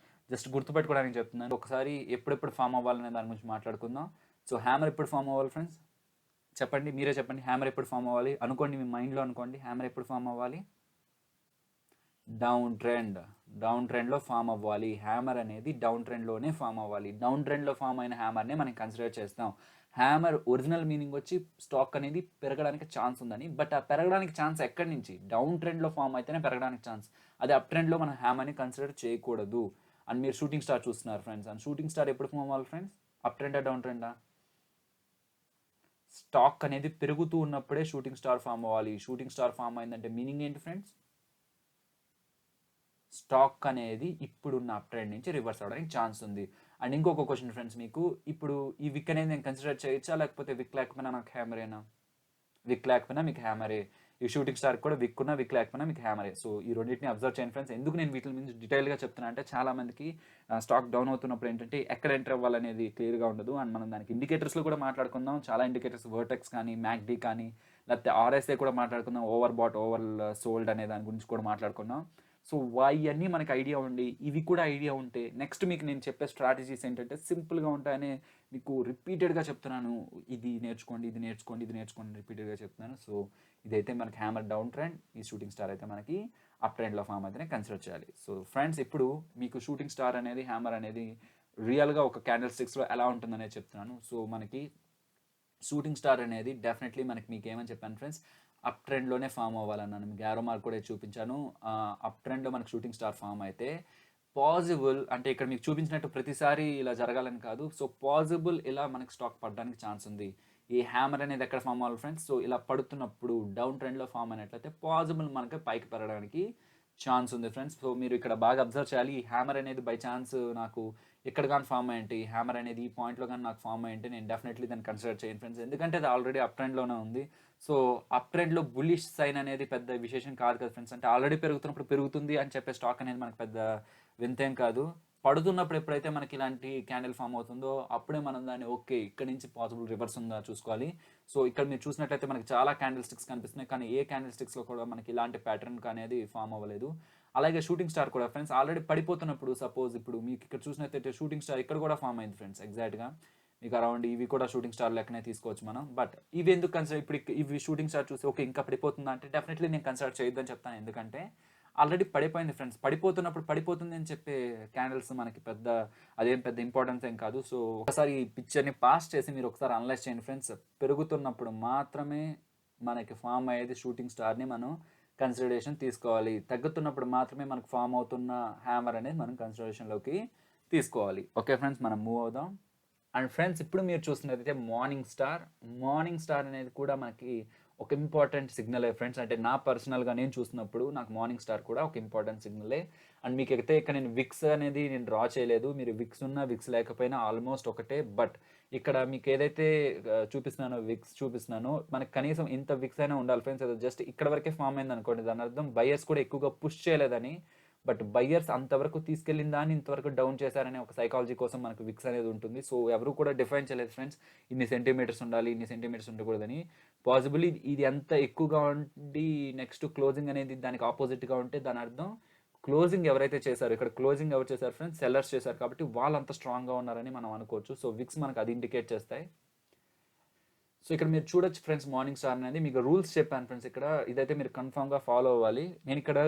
జస్ట్ గుర్తుపెట్టుకోవడానికి చెప్తున్నాను. ఒకసారి ఎప్పుడెప్పుడు ఫామ్ అవ్వాలనే దాని గురించి మాట్లాడుకుందాం. సో హ్యామర్ ఎప్పుడు ఫామ్ అవ్వాలి ఫ్రెండ్స్? చెప్పండి, మీరే చెప్పండి. హ్యామర్ ఎప్పుడు ఫామ్ అవ్వాలి? అనుకోండి, మీ మైండ్లో అనుకోండి. హ్యామర్ ఎప్పుడు ఫామ్ అవ్వాలి? డౌన్ ట్రెండ్లో ఫామ్ అవ్వాలి. హ్యామర్ అనేది డౌన్ ట్రెండ్లోనే ఫామ్ అవ్వాలి. డౌన్ ట్రెండ్లో ఫామ్ అయిన హ్యామర్నే మనం కన్సిడర్ చేస్తాం. హ్యామర్ ఒరిజినల్ మీనింగ్ వచ్చి స్టాక్ అనేది పెరగడానికి ఛాన్స్ ఉందని. బట్ ఆ పెరగడానికి ఛాన్స్ ఎక్కడి నుంచి? డౌన్ ట్రెండ్లో ఫామ్ అయితేనే పెరగడానికి ఛాన్స్. అదే అప్ ట్రెండ్లో మనం హ్యామర్ని కన్సిడర్ చేయకూడదు. అండ్ మీరు షూటింగ్ స్టార్ చూస్తున్నారు ఫ్రెండ్స్. అండ్ షూటింగ్ స్టార్ ఎప్పుడు ఫామ్ అవ్వాలి ఫ్రెండ్స్? అప్ ట్రెండా డౌన్ ట్రెండా? స్టాక్ అనేది పెరుగుతూ ఉన్నప్పుడే షూటింగ్ స్టార్ ఫామ్ అవ్వాలి. షూటింగ్ స్టార్ ఫామ్ అయిందంటే మీనింగ్ ఏంటి ఫ్రెండ్స్? స్టాక్ అనేది ఇప్పుడున్న అప్ ట్రెండ్ నుంచి రివర్స్ అవ్వడానికి ఛాన్స్ ఉంది. అండ్ ఇంకొక క్వశ్చన్ ఫ్రెండ్స్, మీకు ఇప్పుడు ఈ విక్ అనేది నేను కన్సిడర్ చేయొచ్చా, లేకపోతే విక్ లేకపోయినా నాకు హ్యామరేనా? విక్ లేకపోయినా మీకు హ్యామరే. ఈ షూటింగ్ స్టార్ కూడా విక్ ఉన్నా విక్ లేకపోయినా మీకు హ్యామరే. సో ఈ రెండింటిని అబ్జర్వ్ చేయండి ఫ్రెండ్స్. ఎందుకు నేను వీటి మీద డీటెయిల్గా చెప్తున్నా అంటే చాలా మందికి స్టాక్ డౌన్ అవుతున్నప్పుడు ఏంటంటే ఎక్కడ ఎంటర్ అవ్వాలనేది క్లియర్గా ఉండదు. అండ్ మనం దానికి ఇండికేటర్స్లో కూడా మాట్లాడుకుందాం. చాలా ఇండికేటర్స్, వర్టెక్స్ కానీ, మ్యాక్డీ కానీ, లేకపోతే ఆర్ఎస్ఏ కూడా మాట్లాడుకుందాం. ఓవర్ బాట్, ఓవర్ సోల్డ్ అనే దాని గురించి కూడా మాట్లాడుకుందాం. సో ఇవన్నీ మనకి ఐడియా ఉండి ఇవి కూడా ఐడియా ఉంటే నెక్స్ట్ మీకు నేను చెప్పే స్ట్రాటజీస్ ఏంటంటే సింపుల్గా ఉంటాయని మీకు రిపీటెడ్గా చెప్తున్నాను. ఇది నేర్చుకోండి, ఇది నేర్చుకోండి, ఇది నేర్చుకోండి రిపీటెడ్గా చెప్తున్నాను. సో ఇదైతే మనకి హ్యామర్ డౌన్ ట్రెండ్, ఈ షూటింగ్ స్టార్ అయితే మనకి అప్ ట్రెండ్లో ఫామ్ అయితేనే కన్సిడర్ చేయాలి. సో ఫ్రెండ్స్, ఇప్పుడు మీకు షూటింగ్ స్టార్ అనేది, హ్యామర్ అనేది రియల్గా ఒక క్యాండిల్ స్టిక్స్లో ఎలా ఉంటుందనేది చెప్తున్నాను. సో మనకి షూటింగ్ స్టార్ అనేది డెఫినెట్లీ మనకి మీకు ఏమని చెప్పాను ఫ్రెండ్స్? అప్ ట్రెండ్లోనే ఫామ్ అవ్వాలన్నాను. మీకు యారో మార్క్ కూడా చూపించాను. అప్ ట్రెండ్లో మనకు షూటింగ్ స్టార్ ఫామ్ అయితే పాసిబుల్ అంటే ఇక్కడ మీకు చూపించినట్టు ప్రతిసారి ఇలా జరగాలని కాదు. సో పాసిబుల్ ఇలా మనకి స్టాక్ పడడానికి ఛాన్స్ ఉంది. ఈ హ్యామర్ అనేది ఎక్కడ ఫామ్ అవ్వాలి ఫ్రెండ్స్? సో ఇలా పడుతున్నప్పుడు డౌన్ ట్రెండ్లో ఫామ్ అయినట్లయితే పాసిబుల్ మనకి పైకి పెరగడానికి ఛాన్స్ ఉంది ఫ్రెండ్స్. సో మీరు ఇక్కడ బాగా అబ్జర్వ్ చేయాలి. ఈ హ్యామర్ అనేది బై ఛాన్స్ నాకు ఎక్కడ కానీ ఫామ్ అయ్యింటి, హ్యామర్ అనేది ఈ పాయింట్లో కానీ నాకు ఫామ్ అయ్యింటే నేను డెఫినెట్లీ దాన్ని కన్సిడర్ చేయను ఫ్రెండ్స్. ఎందుకంటే అది ఆల్రెడీ అప్ ట్రెండ్లోనే ఉంది. సో అప్ ట్రెండ్లో బుల్లిష్ సైన్ అనేది పెద్ద విశేషం కాదు కదా ఫ్రెండ్స్. అంటే ఆల్రెడీ పెరుగుతున్నప్పుడు పెరుగుతుంది అని చెప్పే స్టాక్ అనేది మనకు పెద్ద వింతేం కాదు. పడుతున్నప్పుడు ఎప్పుడైతే మనకి ఇలాంటి క్యాండిల్ ఫామ్ అవుతుందో అప్పుడే మనం దాన్ని ఓకే ఇక్కడ నుంచి పాసిబుల్ రివర్స్ ఉందా చూసుకోవాలి. సో ఇక్కడ మీరు చూసినట్లయితే మనకి చాలా క్యాండిల్ స్టిక్స్ కనిపిస్తున్నాయి, కానీ ఏ క్యాండిల్ స్టిక్స్లో కూడా మనకి ఇలాంటి ప్యాటర్న్ అనేది ఫామ్ అవ్వలేదు. అలాగే షూటింగ్ స్టార్ కూడా ఫ్రెండ్స్ ఆల్రెడీ పడిపోతున్నప్పుడు సపోజ్ ఇప్పుడు మీకు ఇక్కడ చూసినట్లయితే షూటింగ్ స్టార్ ఇక్కడ కూడా ఫామ్ అయింది ఫ్రెండ్స్. ఎగ్జాక్ట్గా మీకు అరౌండ్ ఇవి కూడా షూటింగ్ స్టార్ లెక్కనే తీసుకోవచ్చు మనం. బట్ ఇవి ఎందుకు కన్సిడర్, ఇప్పుడు ఇవి షూటింగ్ స్టార్ చూసి ఓకే ఇంకా పడిపోతుందా అంటే డెఫినెట్లీ నేను కన్సిడర్ చేయొద్దని చెప్తాను. ఎందుకంటే ఆల్రెడీ పడిపోయింది ఫ్రెండ్స్. పడిపోతున్నప్పుడు పడిపోతుంది అని చెప్పే క్యాండిల్స్ మనకి అదేం పెద్ద ఇంపార్టెన్స్ ఏం కాదు. సో ఒకసారి ఈ పిక్చర్ని పాస్ చేసి మీరు ఒకసారి అనలైజ్ చేయండి ఫ్రెండ్స్. పెరుగుతున్నప్పుడు మాత్రమే మనకి ఫామ్ అయ్యేది షూటింగ్ స్టార్ని మనం కన్సిడరేషన్ తీసుకోవాలి. తగ్గుతున్నప్పుడు మాత్రమే మనకు ఫామ్ అవుతున్న హ్యామర్ అనేది మనం కన్సిడరేషన్లోకి తీసుకోవాలి. ఓకే ఫ్రెండ్స్, మనం మూవ్ అవుదాం. అండ్ ఫ్రెండ్స్, ఇప్పుడు మీరు చూస్తున్నదైతే మార్నింగ్ స్టార్ అనేది కూడా మనకి ఒక ఇంపార్టెంట్ సిగ్నలే ఫ్రెండ్స్. అంటే నా పర్సనల్గా నేను చూసినప్పుడు నాకు మార్నింగ్ స్టార్ కూడా ఒక ఇంపార్టెంట్ సిగ్నలే. అండ్ మీకు అయితే ఇక్కడ నేను విక్స్ అనేది నేను డ్రా చేయలేదు. మీరు విక్స్ ఉన్నా విక్స్ లేకపోయినా ఆల్మోస్ట్ ఒకటే. బట్ ఇక్కడ మీకు ఏదైతే చూపిస్తున్నానో విక్స్ చూపిస్తున్నానో మనకి కనీసం ఇంత విక్స్ అయినా ఉండాలి ఫ్రెండ్స్. అది జస్ట్ ఇక్కడ వరకే ఫామ్ అయింది అనుకోండి, దాని అర్థం బయర్స్ కూడా ఎక్కువగా పుష్ చేయలేదని. బట్ బయ్యర్స్ అంతవరకు తీసుకెళ్ళిన దాన్ని ఇంతవరకు డౌన్ చేశారనే ఒక సైకాలజీ కోసం మనకు విక్స్ అనేది ఉంటుంది. సో ఎవరు కూడా డిఫైన్ చేయలేదు ఫ్రెండ్స్, ఇన్ని సెంటీమీటర్స్ ఉండాలి, ఇన్ని సెంటీమీటర్స్ ఉండకూడదని. పాసిబుల్ ఇది ఎంత ఎక్కువగా ఉండి నెక్స్ట్ క్లోజింగ్ అనేది దానికి ఆపోజిట్గా ఉంటే దాని అర్థం క్లోజింగ్ ఎవరైతే చేశారో, ఇక్కడ క్లోజింగ్ ఎవరు చేశారు ఫ్రెండ్స్, సెల్లర్స్ చేశారు కాబట్టి వాళ్ళు అంత స్ట్రాంగ్గా ఉన్నారని మనం అనుకోవచ్చు. సో విక్స్ మనకు అది ఇండికేట్ చేస్తాయి. సో ఇక్కడ మీరు చూడొచ్చు ఫ్రెండ్స్, మార్నింగ్ స్టార్ అనేది మీకు రూల్స్ చెప్పాను ఫ్రెండ్స్. ఇక్కడ ఇదైతే మీరు కన్ఫామ్గా ఫాలో అవ్వాలి. నేను ఇక్కడ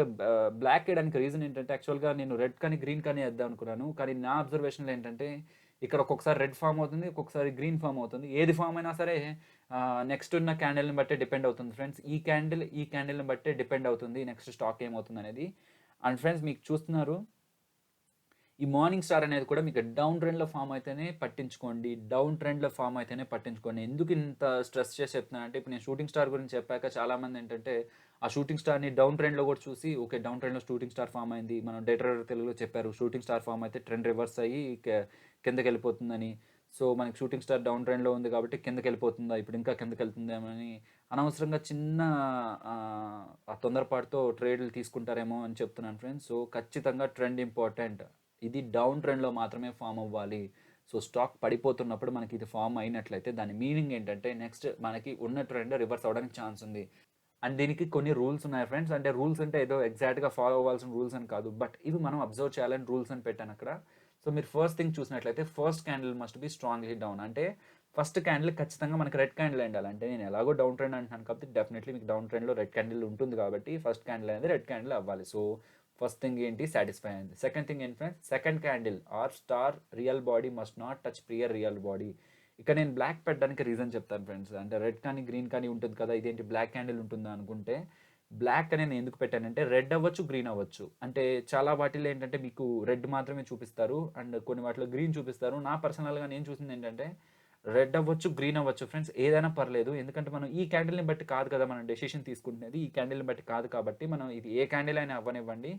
బ్లాక్ వేయడానికి రీజన్ ఏంటంటే యాక్చువల్గా నేను రెడ్ కానీ గ్రీన్ కానీ వేద్దాం అనుకున్నాను. కానీ నా అబ్జర్వేషన్లో ఏంటంటే ఇక్కడ ఒక్కొక్కసారి రెడ్ ఫామ్ అవుతుంది, ఒక్కొక్కసారి గ్రీన్ ఫామ్ అవుతుంది. ఏది ఫామ్ అయినా సరే నెక్స్ట్ ఉన్న క్యాండిల్ని బట్టే డిపెండ్ అవుతుంది ఫ్రెండ్స్. ఈ క్యాండిల్ని బట్టే డిపెండ్ అవుతుంది నెక్స్ట్ స్టాక్ ఏమవుతుంది అనేది. అండ్ ఫ్రెండ్స్ మీకు చూస్తున్నారు, ఈ మార్నింగ్ స్టార్ అనేది కూడా మీకు డౌన్ ట్రెండ్లో ఫామ్ అయితేనే పట్టించుకోండి, డౌన్ ట్రెండ్లో ఫామ్ అయితేనే పట్టించుకోండి. ఎందుకు ఇంత స్ట్రెస్ చేసి చెప్తున్నాను అంటే, ఇప్పుడు నేను షూటింగ్ స్టార్ గురించి చెప్పాక చాలామంది ఏంటంటే ఆ షూటింగ్ స్టార్ని డౌన్ ట్రెండ్లో కూడా చూసి ఓకే డౌన్ ట్రెండ్లో షూటింగ్ స్టార్ ఫామ్ అయింది, మనం డే ట్రేడర్ తెలుగులో చెప్పారు షూటింగ్ స్టార్ ఫామ్ అయితే ట్రెండ్ రివర్స్ అయ్యి కిందకి వెళ్ళిపోతుందని. సో మనకి షూటింగ్ స్టార్ డౌన్ ట్రెండ్లో ఉంది కాబట్టి కిందకి వెళ్ళిపోతుందా, ఇప్పుడు ఇంకా కిందకి వెళ్తుందేమని అనవసరంగా చిన్న ఆ తొందరపాటుతో ట్రేడ్లు తీసుకుంటారేమో అని చెప్తున్నాను ఫ్రెండ్స్. సో ఖచ్చితంగా ట్రెండ్ ఇంపార్టెంట్. ఇది డౌన్ ట్రెండ్లో మాత్రమే ఫామ్ అవ్వాలి. సో స్టాక్ పడిపోతున్నప్పుడు మనకి ఇది ఫామ్ అయినట్లయితే దాని మీనింగ్ ఏంటంటే నెక్స్ట్ మనకి ఉన్న ట్రెండ్ రివర్స్ అవ్వడానికి ఛాన్స్ ఉంది. అండ్ దీనికి కొన్ని రూల్స్ ఉన్నాయి ఫ్రెండ్స్. అంటే రూల్స్ అంటే ఏదో ఎగ్జాక్ట్గా ఫాలో అవ్వాల్సిన రూల్స్ అని కాదు, బట్ ఇవి మనం అబ్జర్వ్ చేయాలని రూల్స్ అని పెట్టాను అక్కడ. సో మీరు ఫస్ట్ థింగ్ చూసినట్లయితే first candle must B strongly down. అంటే ఫస్ట్ క్యాండిల్ ఖచ్చితంగా మనకి రెడ్ క్యాండిల్ ఉండాలి. అంటే నేను ఎలాగో డౌన్ ట్రెండ్ అంటున్నాను కాబట్టి డెఫినెట్లీ మీకు డౌన్ ట్రెండ్లో రెడ్ క్యాండిల్ ఉంటుంది కాబట్టి ఫస్ట్ క్యాండిల్ అనేది రెడ్ క్యాండిల్ అవ్వాలి. సో ఫస్ట్ థింగ్ ఏంటి, సాటిస్ఫై అయింది. సెకండ్ థింగ్ ఏంటి friends, second candle or star real body must not touch prior real body. ఇక్కడ నేను బ్లాక్ పెట్టడానికి రీజన్ చెప్తాను ఫ్రెండ్స్. అంటే రెడ్ కానీ గ్రీన్ కానీ ఉంటుంది కదా, ఇదేంటి బ్లాక్ క్యాండిల్ ఉంటుందా అనుకుంటే, బ్లాక్ అని నేను ఎందుకు పెట్టానంటే రెడ్ అవ్వచ్చు గ్రీన్ అవ్వచ్చు. అంటే చాలా వాటిలో ఏంటంటే మీకు రెడ్ మాత్రమే చూపిస్తారు అండ్ కొన్ని వాటిలో గ్రీన్ చూపిస్తారు. నా పర్సనల్గా నేను చూసింది ఏంటంటే రెడ్ అవ్వచ్చు గ్రీన్ అవ్వచ్చు ఫ్రెండ్స్, ఏదైనా పర్లేదు. ఎందుకంటే మనం ఈ క్యాండిల్ని బట్టి కాదు కదా మనం డెసిషన్ తీసుకుంటున్నది, ఈ క్యాండిల్ని బట్టి కాదు కాబట్టి మనం ఇది ఏ క్యాండిల్ అయినా అవ్వనివ్వండి.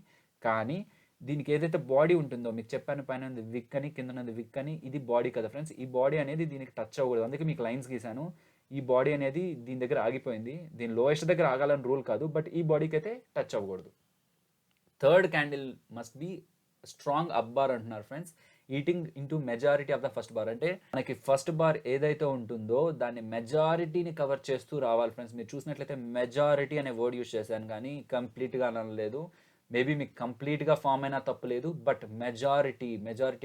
కానీ దీనికి ఏదైతే బాడీ ఉంటుందో మీకు చెప్పాను, పైన ఉంది విక్ అని, కింద ఉంది విక్ అని, ఇది బాడీ కదా ఫ్రెండ్స్. ఈ బాడీ అనేది దీనికి టచ్ అవ్వకూడదు, అందుకే మీకు లైన్స్ గీసాను. ఈ బాడీ అనేది దీని దగ్గర ఆగిపోయింది, దీని లోయెస్ట్ దగ్గర ఆగాలని రూల్ కాదు, బట్ ఈ బాడీకి అయితే టచ్ అవ్వకూడదు. Third candle must be strong up bar అంటున్నారు friends, eating into majority of the first bar. అంటే మనకి ఫస్ట్ బార్ ఏదైతే ఉంటుందో దాన్ని మెజారిటీని కవర్ చేస్తూ రావాలి ఫ్రెండ్స్. మీరు చూసినట్లయితే మెజారిటీ అనే వర్డ్ యూస్ చేశాను కానీ కంప్లీట్గా అనలేదు. మేబీ మీకు కంప్లీట్గా ఫామ్ అయినా తప్పలేదు, బట్ మెజారిటీ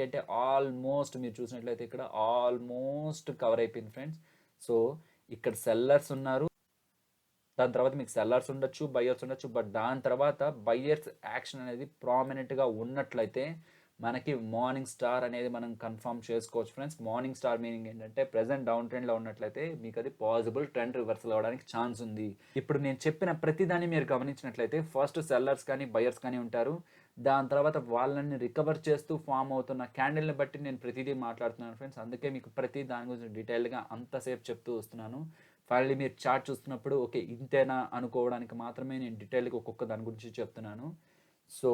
అంటే ఆల్మోస్ట్ మీరు చూసినట్లయితే ఇక్కడ ఆల్మోస్ట్ కవర్ అయిపోయింది ఫ్రెండ్స్. సో ఇక్కడ సెల్లర్స్ ఉన్నారు, దాని తర్వాత మీకు సెల్లర్స్ ఉండొచ్చు, బయ్యర్స్ ఉండొచ్చు, బట్ దాని తర్వాత బయ్యర్స్ యాక్షన్ అనేది ప్రామినెంట్గా ఉన్నట్లయితే మనకి మార్నింగ్ స్టార్ అనేది మనం కన్ఫర్మ్ చేసుకోవచ్చు ఫ్రెండ్స్. మార్నింగ్ స్టార్ మీనింగ్ ఏంటంటే ప్రెసెంట్ డౌన్ ట్రెండ్లో ఉన్నట్లయితే మీకు అది పాసిబుల్ ట్రెండ్ రివర్సల్ అవ్వడానికి ఛాన్స్ ఉంది. ఇప్పుడు నేను చెప్పిన ప్రతిదాన్ని మీరు గమనించినట్లయితే ఫస్ట్ సెల్లర్స్ కానీ బయర్స్ కానీ ఉంటారు, దాని తర్వాత వాళ్ళని రికవర్ చేస్తూ ఫామ్ అవుతున్న క్యాండిల్ని బట్టి నేను ప్రతిదీ మాట్లాడుతున్నాను ఫ్రెండ్స్. అందుకే మీకు ప్రతి దాని గురించి డీటెయిల్గా అంతసేపు చెప్తూ వస్తున్నాను. ఫైనల్లీ మీరు చార్ట్ చూస్తున్నప్పుడు ఓకే ఇంతేనా అనుకోవడానికి మాత్రమే నేను డీటెయిల్గా ఒక్కొక్క దాని గురించి చెప్తున్నాను. సో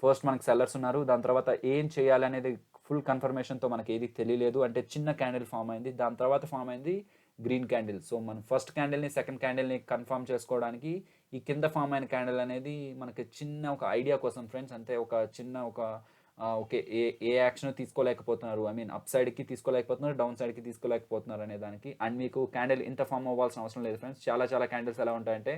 ఫస్ట్ మనకి సెల్లర్స్ ఉన్నారు, దాని తర్వాత ఏం చేయాలి అనేది ఫుల్ కన్ఫర్మేషన్తో మనకి ఏది తెలియలేదు. అంటే చిన్న క్యాండిల్ ఫామ్ అయింది, దాని తర్వాత ఫామ్ అయింది గ్రీన్ క్యాండిల్. సో మనం ఫస్ట్ క్యాండిల్ని సెకండ్ క్యాండిల్ని కన్ఫర్మ్ చేసుకోవడానికి ఈ కింద ఫామ్ అయిన క్యాండిల్ అనేది మనకి చిన్న ఒక ఐడియా కోసం ఫ్రెండ్స్. అంతే ఒక చిన్న ఓకే ఏ యాక్షన్ తీసుకోలేకపోతున్నారు, ఐ మీన్ అప్ సైడ్కి తీసుకోలేకపోతున్నారు, డౌన్ సైడ్కి తీసుకోలేకపోతున్నారు అనే దానికి. అండ్ మీకు క్యాండిల్ ఇంత ఫామ్ అవ్వాల్సిన అవసరం లేదు ఫ్రెండ్స్. చాలా క్యాండిల్స్ ఎలా ఉంటాయంటే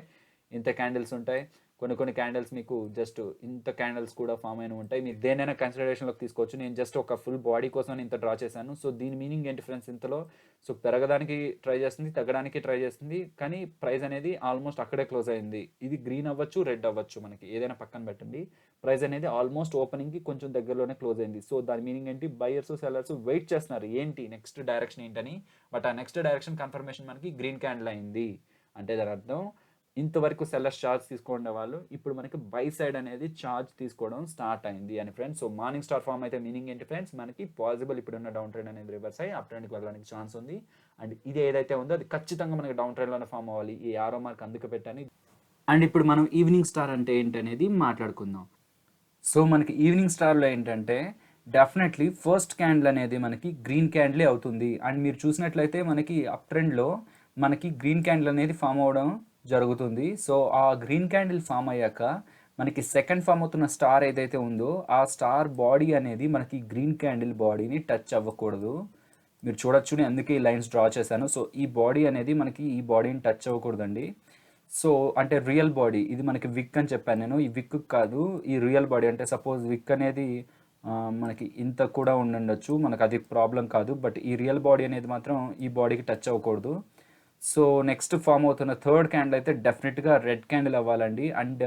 ఇంత క్యాండిల్స్ ఉంటాయి, కొన్ని క్యాండిల్స్ మీకు జస్ట్ ఇంత క్యాండిల్స్ కూడా ఫామ్ అయిన ఉంటాయి. మీరు దేనైనా కన్సిడరేషన్లోకి తీసుకోవచ్చు. నేను జస్ట్ ఒక ఫుల్ బాడీ కోసం ఇంత డ్రా చేశాను. సో దీని మీనింగ్ ఏంటి ఫ్రెండ్స్, ఇంతలో సో పెరగడానికి ట్రై చేస్తుంది, తగ్గడానికి ట్రై చేస్తుంది, కానీ ప్రైస్ అనేది ఆల్మోస్ట్ అక్కడే క్లోజ్ అయింది. ఇది గ్రీన్ అవ్వచ్చు, రెడ్ అవ్వచ్చు, మనకి ఏదైనా పక్కన పెట్టండి. ప్రైస్ అనేది ఆల్మోస్ట్ ఓపెనింగ్కి కొంచెం దగ్గరలోనే క్లోజ్ అయింది. సో దాని మీనింగ్ ఏంటి, బయర్స్ సెల్లర్స్ వెయిట్ చేస్తున్నారు ఏంటి నెక్స్ట్ డైరెక్షన్ ఏంటని. బట్ ఆ నెక్స్ట్ డైరెక్షన్ కన్ఫర్మేషన్ మనకి గ్రీన్ క్యాండిల్ అయింది. అంటే దాని అర్థం ఇంతవరకు సెల్లర్స్ ఛార్జ్ తీసుకునే వాళ్ళు ఇప్పుడు మనకి బై సైడ్ అనేది ఛార్జ్ తీసుకోవడం స్టార్ట్ అయింది అని friends. So morning star form అయితే మీనింగ్ ఏంటి ఫ్రెండ్స్, మనకి పాసిబుల్ ఇప్పుడున్న డౌన్ ట్రెండ్ అనేది రివర్స్ అయ్యి అప్ ట్రెండ్కి వెళ్ళడానికి ఛాన్స్ ఉంది. అండ్ ఇది ఏదైతే ఉందో అది ఖచ్చితంగా మనకి డౌన్ ట్రెండ్లోనే ఫామ్ అవ్వాలి. ఈ యారో మార్క్ అందుకు పెట్టాను. అండ్ ఇప్పుడు మనం ఈవినింగ్ స్టార్ అంటే ఏంటనేది మాట్లాడుకుందాం. సో మనకి ఈవినింగ్ స్టార్లో ఏంటంటే డెఫినెట్లీ ఫస్ట్ క్యాండిల్ అనేది మనకి గ్రీన్ క్యాండిలే అవుతుంది. అండ్ మీరు చూసినట్లయితే మనకి అప్ ట్రెండ్లో మనకి గ్రీన్ క్యాండిల్ అనేది ఫామ్ అవ్వడం జరుగుతుంది. సో ఆ గ్రీన్ క్యాండిల్ ఫామ్ అయ్యాక మనకి సెకండ్ ఫామ్ అవుతున్న స్టార్ ఏదైతే ఉందో ఆ స్టార్ బాడీ అనేది మనకి గ్రీన్ క్యాండిల్ బాడీని టచ్ అవ్వకూడదు. మీరు చూడొచ్చు, నేను అందుకే ఈ లైన్స్ డ్రా చేశాను. సో ఈ బాడీ అనేది మనకి ఈ బాడీని టచ్ అవ్వకూడదండి. సో అంటే రియల్ బాడీ, ఇది మనకి విక్ అని చెప్పాను నేను, ఈ విక్ కాదు, ఈ రియల్ బాడీ. అంటే సపోజ్ విక్ అనేది మనకి ఇంత కూడా ఉండుండొచ్చు, మనకు అది ప్రాబ్లం కాదు. బట్ ఈ రియల్ బాడీ అనేది మాత్రం ఈ బాడీకి టచ్ అవ్వకూడదు. సో నెక్స్ట్ ఫామ్ అవుతున్న థర్డ్ క్యాండిల్ అయితే డెఫినెట్గా రెడ్ క్యాండిల్ అవ్వాలండి. అండ్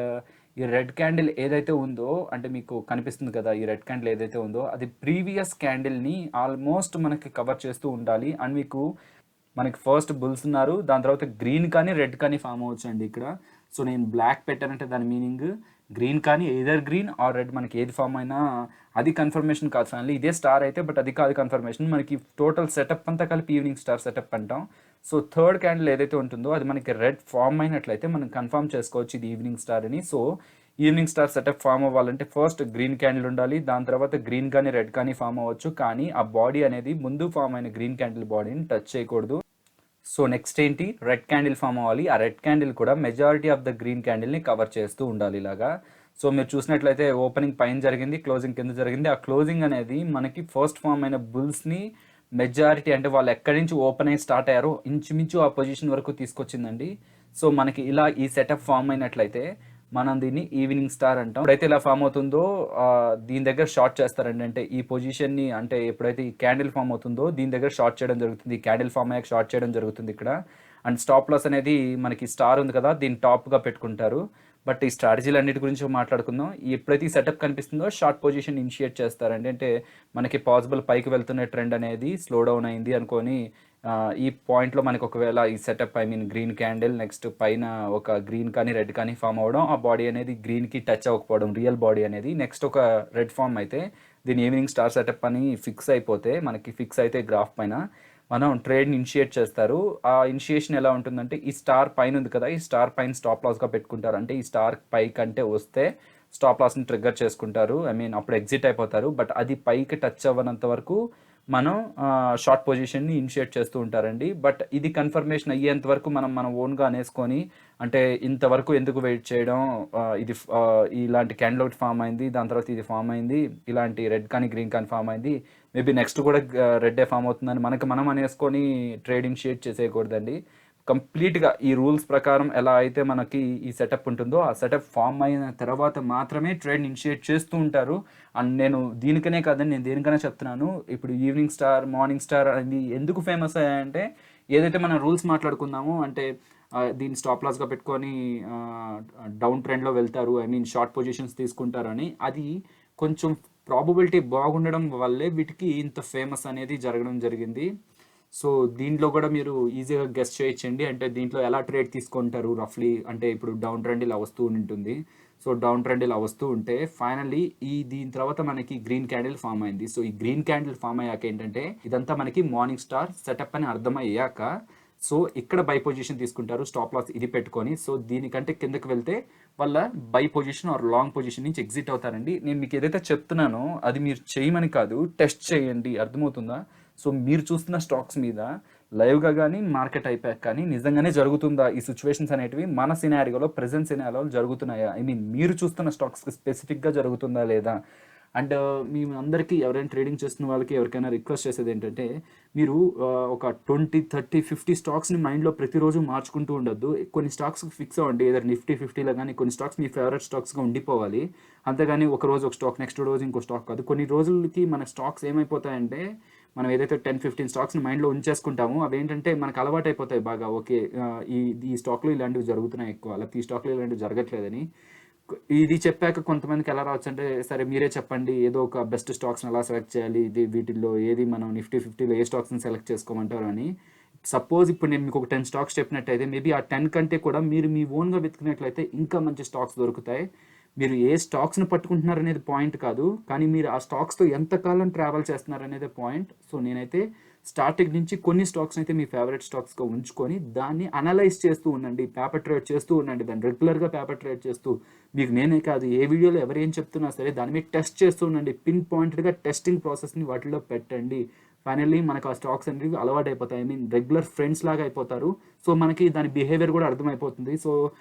ఈ రెడ్ క్యాండిల్ ఏదైతే ఉందో, అంటే మీకు కనిపిస్తుంది కదా, ఈ రెడ్ క్యాండిల్ ఏదైతే ఉందో అది ప్రీవియస్ క్యాండిల్ని ఆల్మోస్ట్ మనకి కవర్ చేస్తూ ఉండాలి. అండ్ మీకు మనకి ఫస్ట్ బుల్స్ ఉన్నారు, దాని తర్వాత గ్రీన్ కానీ రెడ్ కానీ ఫామ్ అవ్వచ్చు అండి ఇక్కడ. సో నేను బ్లాక్ పెట్టానంటే దాని మీనింగ్ గ్రీన్ కానీ ఎయిదర్ గ్రీన్ ఆర్ రెడ్, మనకి ఏది ఫామ్ అయినా అది కన్ఫర్మేషన్ కాదు ఫైనల్లీ. ఇదే స్టార్ అయితే, బట్ అది కాదు కన్ఫర్మేషన్. మనకి టోటల్ సెటప్ అంతా కలిపి ఈవినింగ్ స్టార్ సెటప్ అంటాం. సో థర్డ్ క్యాండిల్ ఏదైతే ఉంటుందో అది మనకి రెడ్ ఫామ్ అయినట్లయితే మనం కన్ఫర్మ్ చేసుకోవచ్చు ఇది ఈవినింగ్ స్టార్ అని. So evening star setup form అవ్వాలంటే ఫస్ట్ గ్రీన్ క్యాండిల్ ఉండాలి, దాని తర్వాత గ్రీన్ కానీ రెడ్ కానీ ఫామ్ అవ్వచ్చు, కానీ ఆ బాడీ అనేది ముందు ఫామ్ అయిన గ్రీన్ క్యాండిల్ బాడీని టచ్ చేయకూడదు. సో నెక్స్ట్ ఏంటి, రెడ్ క్యాండిల్ ఫామ్ అవ్వాలి. ఆ రెడ్ క్యాండిల్ కూడా మెజారిటీ ఆఫ్ ద గ్రీన్ క్యాండిల్ని కవర్ చేస్తూ ఉండాలి ఇలాగా. సో మీరు చూసినట్లయితే ఓపెనింగ్ పైన జరిగింది, క్లోజింగ్ కింద జరిగింది. ఆ క్లోజింగ్ అనేది మనకి ఫస్ట్ ఫామ్ అయిన బుల్స్ని మెజారిటీ, అంటే వాళ్ళు ఎక్కడి నుంచి ఓపెన్ అయ్యి స్టార్ట్ అయ్యారో ఇంచుమించు ఆ పొజిషన్ వరకు తీసుకొచ్చిందండి. సో మనకి ఇలా ఈ సెటప్ ఫామ్ అయినట్లయితే మనం దీన్ని ఈవినింగ్ స్టార్ అంటాం. ఎప్పుడైతే ఇలా ఫామ్ అవుతుందో దీని దగ్గర షార్ట్ చేస్తారండి. అంటే ఈ పొజిషన్ని, అంటే ఎప్పుడైతే ఈ క్యాండిల్ ఫామ్ అవుతుందో దీని దగ్గర షార్ట్ చేయడం జరుగుతుంది. ఈ క్యాండిల్ ఫామ్ అయ్యాక షార్ట్ చేయడం జరుగుతుంది ఇక్కడ. అండ్ స్టాప్ లాస్ అనేది మనకి స్టార్ ఉంది కదా, దీన్ని టాప్గా పెట్టుకుంటారు. బట్ ఈ స్ట్రాటజీలు అన్నిటి గురించి మాట్లాడుకుందాం. ఎప్పుడైతే ఈ సెటప్ కనిపిస్తుందో షార్ట్ పొజిషన్ ఇనిషియేట్ చేస్తారండి. అంటే మనకి పాసిబుల్ పైకి వెళ్తున్న ట్రెండ్ అనేది స్లో డౌన్ అయింది అనుకొని ఈ పాయింట్లో మనకి ఒకవేళ ఈ setup, I mean green candle next పైన ఒక గ్రీన్ కానీ రెడ్ కానీ ఫామ్ అవ్వడం, ఆ బాడీ అనేది గ్రీన్కి టచ్ అవ్వకపోవడం రియల్ బాడీ అనేది, నెక్స్ట్ ఒక రెడ్ ఫామ్ అయితే దీని ఈవినింగ్ స్టార్ సెటప్ అని ఫిక్స్ అయిపోతే, మనకి ఫిక్స్ అయితే గ్రాఫ్ పైన మనం ట్రేడ్ని ఇనిషియేట్ చేస్తారు. ఆ ఇనిషియేషన్ ఎలా ఉంటుందంటే ఈ స్టార్ పైన ఉంది కదా, ఈ స్టార్ పైన స్టాప్ లాస్గా పెట్టుకుంటారు. అంటే ఈ స్టార్ పై కంటే వస్తే స్టాప్ లాస్ని ట్రిగ్గర్ చేసుకుంటారు, ఐ మీన్ అప్పుడు ఎగ్జిట్ అయిపోతారు. బట్ అది పైకి టచ్ అవ్వనంత వరకు మనం షార్ట్ పొజిషన్ని ఇనిషియేట్ చేస్తూ ఉంటారండి. బట్ ఇది కన్ఫర్మేషన్ అయ్యేంత వరకు మనం ఓన్గా అనేసుకొని, అంటే ఇంతవరకు ఎందుకు వెయిట్ చేయడం, ఇది ఇలాంటి క్యాండిల్ ఒకటి ఫామ్ అయింది, దాని తర్వాత ఇది ఫామ్ అయింది, ఇలాంటి రెడ్ కానీ గ్రీన్ కానీ ఫామ్ అయింది, మేబీ నెక్స్ట్ కూడా రెడ్డే ఫామ్ అవుతుందని మనం అనేసుకొని ట్రేడ్ ఇనిషియేట్ చేసేయకూడదండి. కంప్లీట్గా ఈ రూల్స్ ప్రకారం ఎలా అయితే మనకి ఈ సెటప్ ఉంటుందో ఆ సెటప్ ఫామ్ అయిన తర్వాత మాత్రమే ట్రేడ్ ఇనిషియేట్ చేస్తూ ఉంటారు. అండ్ నేను దీనికనే కాదని నేను దేనికైనా చెప్తున్నాను. ఇప్పుడు ఈవినింగ్ స్టార్, మార్నింగ్ స్టార్ అనేది ఎందుకు ఫేమస్ అయ్యాయంటే, ఏదైతే మనం రూల్స్ మాట్లాడుకుందామో, అంటే దీన్ని స్టాప్ లాస్గా పెట్టుకొని డౌన్ ట్రెండ్లో వెళ్తారు, ఐ మీన్ షార్ట్ పొజిషన్స్ తీసుకుంటారని, అది కొంచెం ప్రాబబిలిటీ బాగుండడం వల్లే వీటికి ఇంత ఫేమస్ అనేది జరగడం జరిగింది. సో దీంట్లో కూడా మీరు ఈజీగా గెస్ చేయొచ్చండి. అంటే దీంట్లో ఎలా ట్రేడ్ తీసుకుంటారు రఫ్లీ, అంటే ఇప్పుడు డౌన్ ట్రెండ్ ఇలా వస్తూ ఉంటుంది. సో డౌన్ ట్రెండ్ ఇలా వస్తూ ఉంటే ఫైనల్లీ దీని తర్వాత మనకి గ్రీన్ క్యాండిల్ ఫామ్ అయింది. సో ఈ గ్రీన్ క్యాండిల్ ఫామ్ అయ్యాక ఏంటంటే ఇదంతా మనకి మార్నింగ్ స్టార్ సెటప్ అని అర్థమయ్యాక, సో ఇక్కడ బై పొజిషన్ తీసుకుంటారు, స్టాప్ లాస్ ఇది పెట్టుకొని. సో దీనికంటే కిందకి వెళ్తే వాళ్ళ buy position or long position నుంచి ఎగ్జిట్ అవుతారండి. నేను మీకు ఏదైతే చెప్తున్నానో అది మీరు చేయమని కాదు, టెస్ట్ చేయండి, అర్థమవుతుందా? సో మీరు చూస్తున్న స్టాక్స్ మీద లైవ్గా కానీ మార్కెట్ అయిపోయాక కానీ నిజంగానే జరుగుతుందా ఈ సిచ్యువేషన్స్ అనేటివి మన సినారియోలో, ప్రెజెంట్ సినారియోలో జరుగుతున్నాయా, ఐ మీన్ మీరు చూస్తున్న స్టాక్స్కి స్పెసిఫిక్గా జరుగుతుందా లేదా. అండ్ మీ అందరికీ ఎవరైనా ట్రేడింగ్ చేస్తున్న వాళ్ళకి ఎవరికైనా రిక్వెస్ట్ చేసేది ఏంటంటే, మీరు ఒక 20, 30, 50 స్టాక్స్ని మైండ్లో ప్రతిరోజు మార్చుకుంటూ ఉండొద్దు. కొన్ని స్టాక్స్ ఫిక్స్ అవ్వండి, ఏదో నిఫ్టీ 50లో కానీ కొన్ని స్టాక్స్ మీ ఫేవరెట్ స్టాక్స్గా ఉండిపోవాలి. అంతేగాని ఒక రోజు ఒక స్టాక్, నెక్స్ట్ రోజు ఇంకో స్టాక్ కాదు. కొన్ని రోజులకి మన స్టాక్స్ ఏమైపోతాయంటే, మనం ఏదైతే 10-15 స్టాక్స్ని మైండ్లో ఉంచేసుకుంటామో అవి ఏంటంటే మనకు అలవాటు అయిపోతాయి బాగా. ఓకే, ఈ స్టాక్లో ఇలాంటివి జరుగుతున్నాయి ఎక్కువ, లేకపోతే ఈ స్టాక్లో ఇలాంటివి జరగట్లేదని. ఇది చెప్పాక కొంతమందికి ఎలా రావచ్చు అంటే, సరే మీరే చెప్పండి ఏదో ఒక బెస్ట్ స్టాక్స్ని ఎలా సెలెక్ట్ చేయాలి, వీటిల్లో ఏది మనం నిఫ్టీ 50లో ఏ స్టాక్స్ని సెలెక్ట్ చేసుకోమంటారు అని. సపోజ్ ఇప్పుడు నేను మీకు ఒక 10 స్టాక్స్ చెప్పినట్టయితే మేబీ ఆ 10 కంటే కూడా మీరు మీ ఓన్గా వెతుకున్నట్లయితే ఇంకా మంచి స్టాక్స్ దొరుకుతాయి. మీరు ఏ స్టాక్స్ని పట్టుకుంటున్నారు అనేది పాయింట్ కాదు, కానీ మీరు ఆ స్టాక్స్తో ఎంతకాలం ట్రావెల్ చేస్తున్నారు అనేది పాయింట్. సో నేనైతే స్టార్టింగ్ నుంచి కొన్ని స్టాక్స్ అయితే మీ ఫేవరెట్ స్టాక్స్గా ఉంచుకొని దాన్ని అనలైజ్ చేస్తూ ఉండండి, పేపర్ ట్రేడ్ చేస్తూ ఉండండి, దాన్ని రెగ్యులర్గా పేపర్ ట్రేడ్ చేస్తూ, మీకు నేనే కాదు ఏ వీడియోలో ఎవరు ఏం చెప్తున్నా సరే దాని మీద టెస్ట్ చేస్తూ ఉండండి, పిన్ పాయింటెడ్గా టెస్టింగ్ ప్రాసెస్ని వాటిలో పెట్టండి. ఫైనల్లీ మనకు ఆ స్టాక్స్ అనేవి అలవాటు అయిపోతాయి, రెగ్యులర్ ఫ్రెండ్స్ లాగా అయిపోతారు. సో మనకి దాని బిహేవియర్ కూడా అర్థమైపోతుంది. సో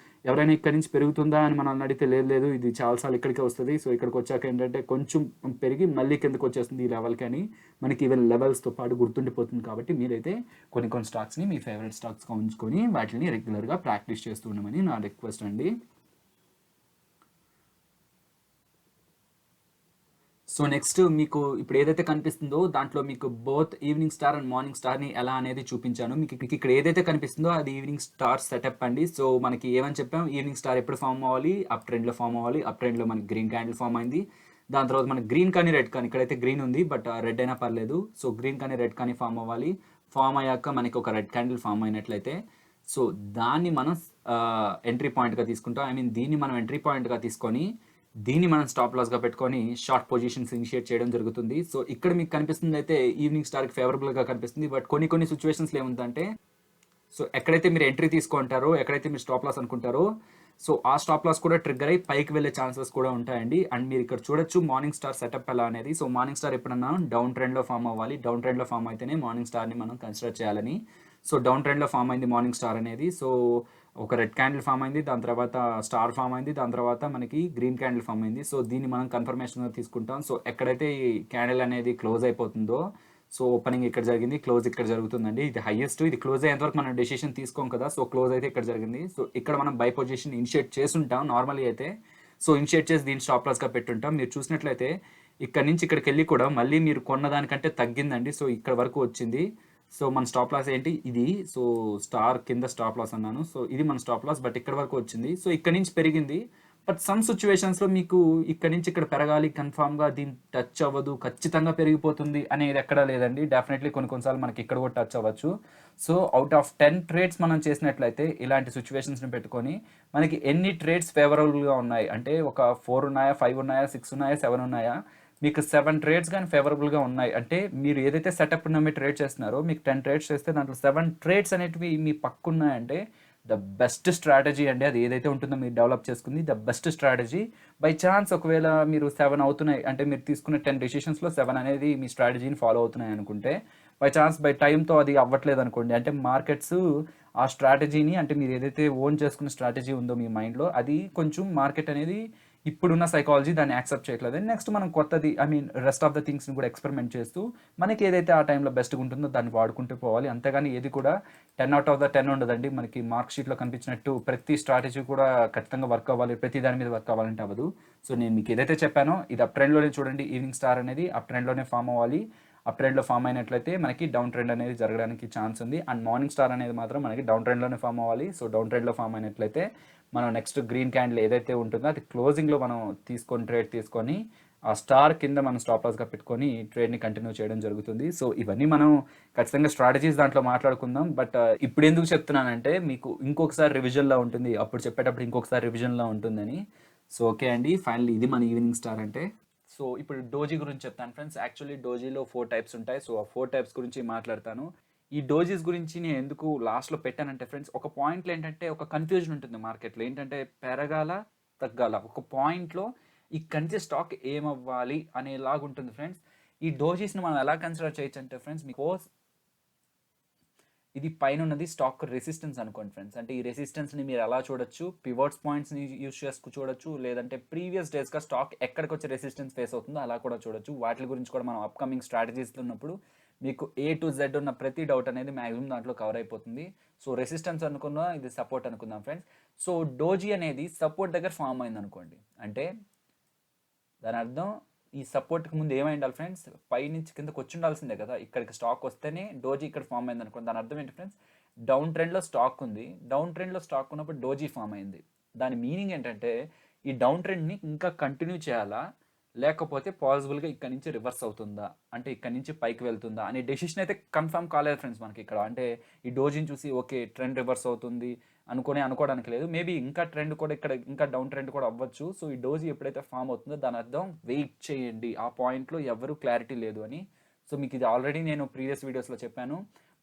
ఎవరైనా ఇక్కడి నుంచి పెరుగుతుందా అని మనం అడిగితే లేదు లేదు ఇది చాలాసార్లు ఇక్కడికే వస్తుంది, సో ఇక్కడికి వచ్చాక ఏంటంటే కొంచెం పెరిగి మళ్ళీ కిందకి వచ్చేస్తుంది ఈ లెవెల్కి అని మనకి ఈవెన్ లెవెల్స్తో పాటు గుర్తుండిపోతుంది. కాబట్టి మీరైతే కొన్ని స్టాక్స్ని మీ ఫేవరెట్ స్టాక్స్గా ఉంచుకొని వాటిని రెగ్యులర్గా ప్రాక్టీస్ చేస్తూ ఉండమని నా రిక్వెస్ట్ అండి. సో నెక్స్ట్ మీకు ఇప్పుడు ఏదైతే కనిపిస్తుందో దాంట్లో మీకు both evening star and morning స్టార్ని ఎలా అనేది చూపించాను. మీకు ఇక్కడ ఏదైతే కనిపిస్తుందో అది ఈవినింగ్ స్టార్ సెటప్ అండి. సో మనకి ఏమని చెప్పాం, ఈవినింగ్ స్టార్ ఎప్పుడు ఫామ్ అవ్వాలి, అప్ ట్రెండ్లో ఫామ్ అవ్వాలి. అప్ ట్రెండ్లో మనకి గ్రీన్ క్యాండిల్ ఫామ్ అయింది. దాని తర్వాత మనకి గ్రీన్ కానీ రెడ్ కానీ, ఇక్కడైతే గ్రీన్ ఉంది బట్ రెడ్ అయినా పర్లేదు. సో గ్రీన్ కానీ రెడ్ కానీ ఫామ్ అవ్వాలి. ఫామ్ అయ్యాక మనకి ఒక రెడ్ క్యాండిల్ ఫామ్ అయినట్లయితే సో దాన్ని మనం ఎంట్రీ పాయింట్గా తీసుకుంటాం. దీన్ని మనం ఎంట్రీ పాయింట్గా తీసుకొని దీన్ని మనం స్టాప్ లాస్గా పెట్టుకొని షార్ట్ పొజిషన్స్ ఇనిషియేట్ చేయడం జరుగుతుంది. సో ఇక్కడ మీకు కనిపిస్తుంది అయితే ఈవినింగ్ స్టార్కి ఫేవరబుల్గా కనిపిస్తుంది. బట్ కొన్ని సిచ్యువేషన్స్లో ఏముందంటే సో ఎక్కడైతే మీరు ఎంట్రీ తీసుకుంటారో, ఎక్కడైతే మీరు స్టాప్ లాస్ అనుకుంటారో సో ఆ స్టాప్ లాస్ కూడా ట్రిగ్గర్ అయ్యి పైకి వెళ్ళే ఛాన్సెస్ కూడా ఉంటాయండి. అండ్ మీరు ఇక్కడ చూడొచ్చు మార్నింగ్ స్టార్ సెటప్ ఎలా అనేది. సో మార్నింగ్ స్టార్ ఎప్పుడన్నా డౌన్ ట్రెండ్లో ఫామ్ అవ్వాలి, డౌన్ ట్రెండ్లో ఫామ్ అయితేనే మార్నింగ్ స్టార్ని మనం కన్సిడర్ చేయాలని. సో డౌన్ ట్రెండ్లో ఫామ్ అయింది మార్నింగ్ స్టార్ అనేది. సో ఒక రెడ్ క్యాండిల్ ఫామ్ అయింది, దాని తర్వాత స్టార్ ఫామ్ అయింది, దాని తర్వాత మనకి గ్రీన్ క్యాండిల్ ఫామ్ అయింది. సో దీన్ని మనం కన్ఫర్మేషన్గా తీసుకుంటాం. సో ఎక్కడైతే ఈ క్యాండిల్ అనేది క్లోజ్ అయిపోతుందో సో ఓపెనింగ్ ఇక్కడ జరిగింది, క్లోజ్ ఇక్కడ జరుగుతుందండి. ఇది హైయెస్ట్, ఇది క్లోజ్ అయ్యేంత వరకు మనం డెసిషన్ తీసుకోం కదా. సో క్లోజ్ అయితే ఇక్కడ జరిగింది. సో ఇక్కడ మనం బై పొజిషన్ ఇనిషియేట్ చేస్తుంటాం నార్మల్లీ అయితే. సో ఇనిషియేట్ చేసి దీన్ని స్టాప్ లాస్గా పెట్టుంటాం. మీరు చూసినట్లయితే ఇక్కడ నుంచి ఇక్కడికి వెళ్ళి కూడా మళ్ళీ మీరు కొన్న దానికంటే తగ్గిందండి. సో ఇక్కడ వరకు వచ్చింది. సో మన స్టాప్ లాస్ ఏంటి ఇది, సో స్టార్ కింద స్టాప్ లాస్ అన్నాను. సో ఇది మన స్టాప్ లాస్ బట్ ఇక్కడ వరకు వచ్చింది. సో ఇక్కడ నుంచి పెరిగింది బట్ సమ్ సిచ్యువేషన్స్లో మీకు ఇక్కడ నుంచి ఇక్కడ పెరగాలి, కన్ఫామ్గా దీన్ని టచ్ అవ్వదు, ఖచ్చితంగా పెరిగిపోతుంది అనేది ఎక్కడా లేదండి. డెఫినెట్లీ కొన్నిసార్లు మనకి ఇక్కడ కూడా టచ్ అవ్వచ్చు. సో అవుట్ ఆఫ్ 10 ట్రేడ్స్ మనం చేసినట్లయితే ఇలాంటి సిచ్యువేషన్స్ని పెట్టుకొని మనకి ఎన్ని ట్రేడ్స్ ఫేవరబుల్గా ఉన్నాయి అంటే ఒక 4 ఉన్నాయా, 5 ఉన్నాయా, 6 ఉన్నాయా, 7 ఉన్నాయా, మీకు 7 ట్రేడ్స్ కానీ ఫేవరబుల్గా ఉన్నాయి అంటే మీరు ఏదైతే సెటప్ ఉన్న ట్రేడ్ చేస్తున్నారో మీకు 10 ట్రేడ్స్ చేస్తే దాంట్లో 7 ట్రేడ్స్ అనేటివి మీ పక్కున్నాయంటే ద బెస్ట్ స్ట్రాటజీ అండి. అది ఏదైతే ఉంటుందో మీరు డెవలప్ చేసుకుంది the best strategy. By chance ఒకవేళ మీరు 7 అవుతున్నాయి అంటే మీరు తీసుకున్న 10 డెసిషన్స్లో 7 అనేది మీ స్ట్రాటజీని ఫాలో అవుతున్నాయి అనుకుంటే, బై ఛాన్స్ బై టైంతో అది అవ్వట్లేదు అనుకోండి అంటే మార్కెట్స్ ఆ స్ట్రాటజీని అంటే మీరు ఏదైతే ఓన్ చేసుకున్న స్ట్రాటజీ ఉందో మీ మైండ్లో అది కొంచెం మార్కెట్ అనేది ఇప్పుడున్న సైకాలజీ దాన్ని యాక్సెప్ట్ చేయట్లేదు. నెక్స్ట్ మనం కొత్తది రెస్ట్ ఆఫ్ ద థింగ్స్ని కూడా ఎక్స్పెరిమెంట్ చేస్తూ మనకి ఏదైతే ఆ టైంలో బెస్ట్గా ఉంటుందో దాన్ని వాడుకుంటూ పోవాలి. అంతేగాని ఏది కూడా 10 out of 10 ఉండదండి. మనకి మార్క్ షీట్లో కనిపించినట్టు ప్రతి స్ట్రాటజీ కూడా ఖచ్చితంగా వర్క్ అవ్వాలి, ప్రతి దాని మీద వర్క్ అవ్వాలంటే అవ్వదు. సో నేను మీకు ఏదైతే చెప్పానో ఇది అప్ ట్రెండ్లోనే చూడండి. ఈవినింగ్ స్టార్ అనేది అప్ ట్రెండ్లోనే ఫామ్ అవ్వాలి. అప్ ట్రెండ్లో ఫామ్ అయినట్లయితే మనకి డౌన్ ట్రెండ్ అనేది జరగడానికి ఛాన్స్ ఉంది. అండ్ మార్నింగ్ స్టార్ అనేది మాత్రం మనకి డౌన్ ట్రెండ్లోనే ఫామ్ అవ్వాలి. సో డౌన్ ట్రెండ్లో ఫామ్ అయినట్లయితే మనం నెక్స్ట్ గ్రీన్ క్యాండిల్ ఏదైతే ఉంటుందో అది క్లోజింగ్లో మనం ట్రేడ్ తీసుకొని ఆ స్టార్ కింద మనం స్టాప్ లాస్గా పెట్టుకొని ట్రేడ్ని కంటిన్యూ చేయడం జరుగుతుంది. సో ఇవన్నీ మనం ఖచ్చితంగా స్ట్రాటజీస్ దాంట్లో మాట్లాడుకుందాం. బట్ ఇప్పుడు ఎందుకు చెప్తున్నానంటే మీకు ఇంకొకసారి రివిజన్లో ఉంటుంది, అప్పుడు చెప్పేటప్పుడు ఇంకొకసారి రివిజన్లో ఉంటుందని. సో ఓకే అండి, ఫైనల్లీ ఇది మన ఈవినింగ్ స్టార్ అంటే. సో ఇప్పుడు డోజీ గురించి చెప్తాను ఫ్రెండ్స్. యాక్చువల్లీ డోజీలో 4 టైప్స్ ఉంటాయి. సో ఆ 4 టైప్స్ గురించి మాట్లాడతాను. ఈ డోజీస్ గురించి నేను ఎందుకు లాస్ట్లో పెట్టానంటే ఫ్రెండ్స్, ఒక పాయింట్లో ఏంటంటే ఒక కన్ఫ్యూజన్ ఉంటుంది మార్కెట్లో. ఏంటంటే పెరగాల తగ్గాల, ఒక పాయింట్లో ఇక్కడి నుంచి స్టాక్ ఏమవ్వాలి అనేలాగా ఉంటుంది ఫ్రెండ్స్. ఈ డోజీస్ని మనం ఎలా కన్సిడర్ చేయొచ్చు అంటే ఫ్రెండ్స్, మీకు ఇది పైన ఉన్నది స్టాక్ రెసిస్టెన్స్ అనుకోండి ఫ్రెండ్స్. అంటే ఈ రెసిస్టెన్స్ని మీరు ఎలా చూడొచ్చు, పివట్స్ పాయింట్స్ని యూస్ చేసుకు చూడొచ్చు, లేదంటే ప్రీవియస్ డేస్గా స్టాక్ ఎక్కడికి వచ్చి రెసిస్టెన్స్ ఫేస్ అవుతుందో అలా కూడా చూడొచ్చు. వాటి గురించి కూడా మనం అప్కమింగ్ స్ట్రాటజీస్లో ఉన్నప్పుడు మీకు A to Z ఉన్న ప్రతి డౌట్ అనేది మ్యాక్సిమం దాంట్లో కవర్ అయిపోతుంది. సో రెసిస్టెన్స్ అనుకున్నా, ఇది సపోర్ట్ అనుకుందాం ఫ్రెండ్స్. సో డోజీ అనేది సపోర్ట్ దగ్గర ఫామ్ అయింది అనుకోండి, అంటే దాని అర్థం ఈ సపోర్ట్కి ముందు ఏమై ఉండాలి ఫ్రెండ్స్, పై నుంచి కిందకి వచ్చి ఉండాల్సిందే కదా. ఇక్కడికి స్టాక్ వస్తేనే డోజీ ఇక్కడ ఫామ్ అయింది అనుకోండి. దాని అర్థం ఏంటి ఫ్రెండ్స్, డౌన్ ట్రెండ్లో స్టాక్ ఉంది, డౌన్ ట్రెండ్లో స్టాక్ ఉన్నప్పుడు డోజీ ఫామ్ అయింది. దాని మీనింగ్ ఏంటంటే ఈ డౌన్ ట్రెండ్ని ఇంకా కంటిన్యూ చేయాలా, లేకపోతే పాసిబుల్గా ఇక్కడ నుంచి రివర్స్ అవుతుందా, అంటే ఇక్కడ నుంచి పైకి వెళ్తుందా అనే డెసిషన్ అయితే కన్ఫర్మ్ కాలేదు ఫ్రెండ్స్ మనకి ఇక్కడ. అంటే ఈ డోజీని చూసి ఓకే ట్రెండ్ రివర్స్ అవుతుంది అనుకోవడానికి లేదు. మేబీ ఇంకా ట్రెండ్ కూడా ఇక్కడ ఇంకా డౌన్ ట్రెండ్ కూడా అవ్వచ్చు. సో ఈ డోజీ ఎప్పుడైతే ఫామ్ అవుతుందో దాని అర్థం వెయిట్ చేయండి, ఆ పాయింట్లో ఎవరు క్లారిటీ లేదు అని. సో మీకు ఇది ఆల్రెడీ నేను ప్రీవియస్ వీడియోస్లో చెప్పాను.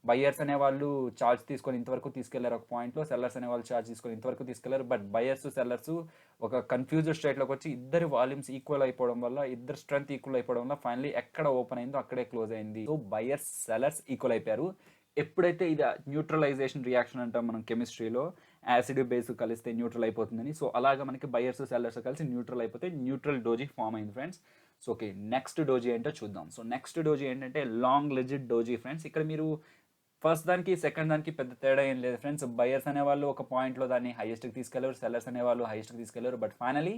బయ్యర్స్ అనేవాళ్ళు ఛార్జ్ తీసుకొని ఇంతవరకు తీసుకెళ్లారు ఒక పాయింట్లో, సెల్లర్స్ అనేవాళ్ళు ఛార్జ్ తీసుకొని ఇంతవరకు తీసుకెళ్లారు. బట్ బయ్యర్స్ సెల్లర్స్ ఒక కన్ఫ్యూజ్డ్ స్టేట్లోకి వచ్చి ఇద్దరి వాల్యూమ్స్ ఈక్వల్ అయిపోవడం వల్ల, ఇద్దరు స్ట్రెంత్ ఈక్వల్ అయిపోవడం వల్ల ఫైనలీ ఎక్కడ ఓపెన్ అయిందో అక్కడే క్లోజ్ అయింది. సో బయ్యర్స్ సెల్లర్స్ ఈక్వల్ అయిపోయారు. ఎప్పుడైతే ఇది న్యూట్రలైజేషన్ రియాక్షన్ అంటాం మనం కెమిస్ట్రీలో, యాసిడ్ బేస్ కలిస్తే న్యూట్రల్ అయిపోతుందని, సో అలాగా మనకి బయ్యర్స్ సెల్లర్స్ కలిసి న్యూట్రల్ అయిపోతే న్యూట్రల్ డోజీ ఫామ్ అయింది friends. So okay, next doji ఏంటో చూద్దాం. సో నెక్స్ట్ డోజీ ఏంటంటే లాంగ్ లెజిడ్ డోజీ ఫ్రెండ్స్. ఇక్కడ మీరు ఫస్ట్ దానికి సెకండ్ దానికి పెద్ద తేడా ఏం లేదు ఫ్రెండ్స్. బయర్స్ అనేవాళ్ళు ఒక పాయింట్లో దాన్ని హైయెస్ట్కి తీసుకెళ్లారు, సెల్లర్స్ అనేవాళ్ళు హైయెస్ట్కి తీసుకెళ్లారు. బట్ ఫైనలీ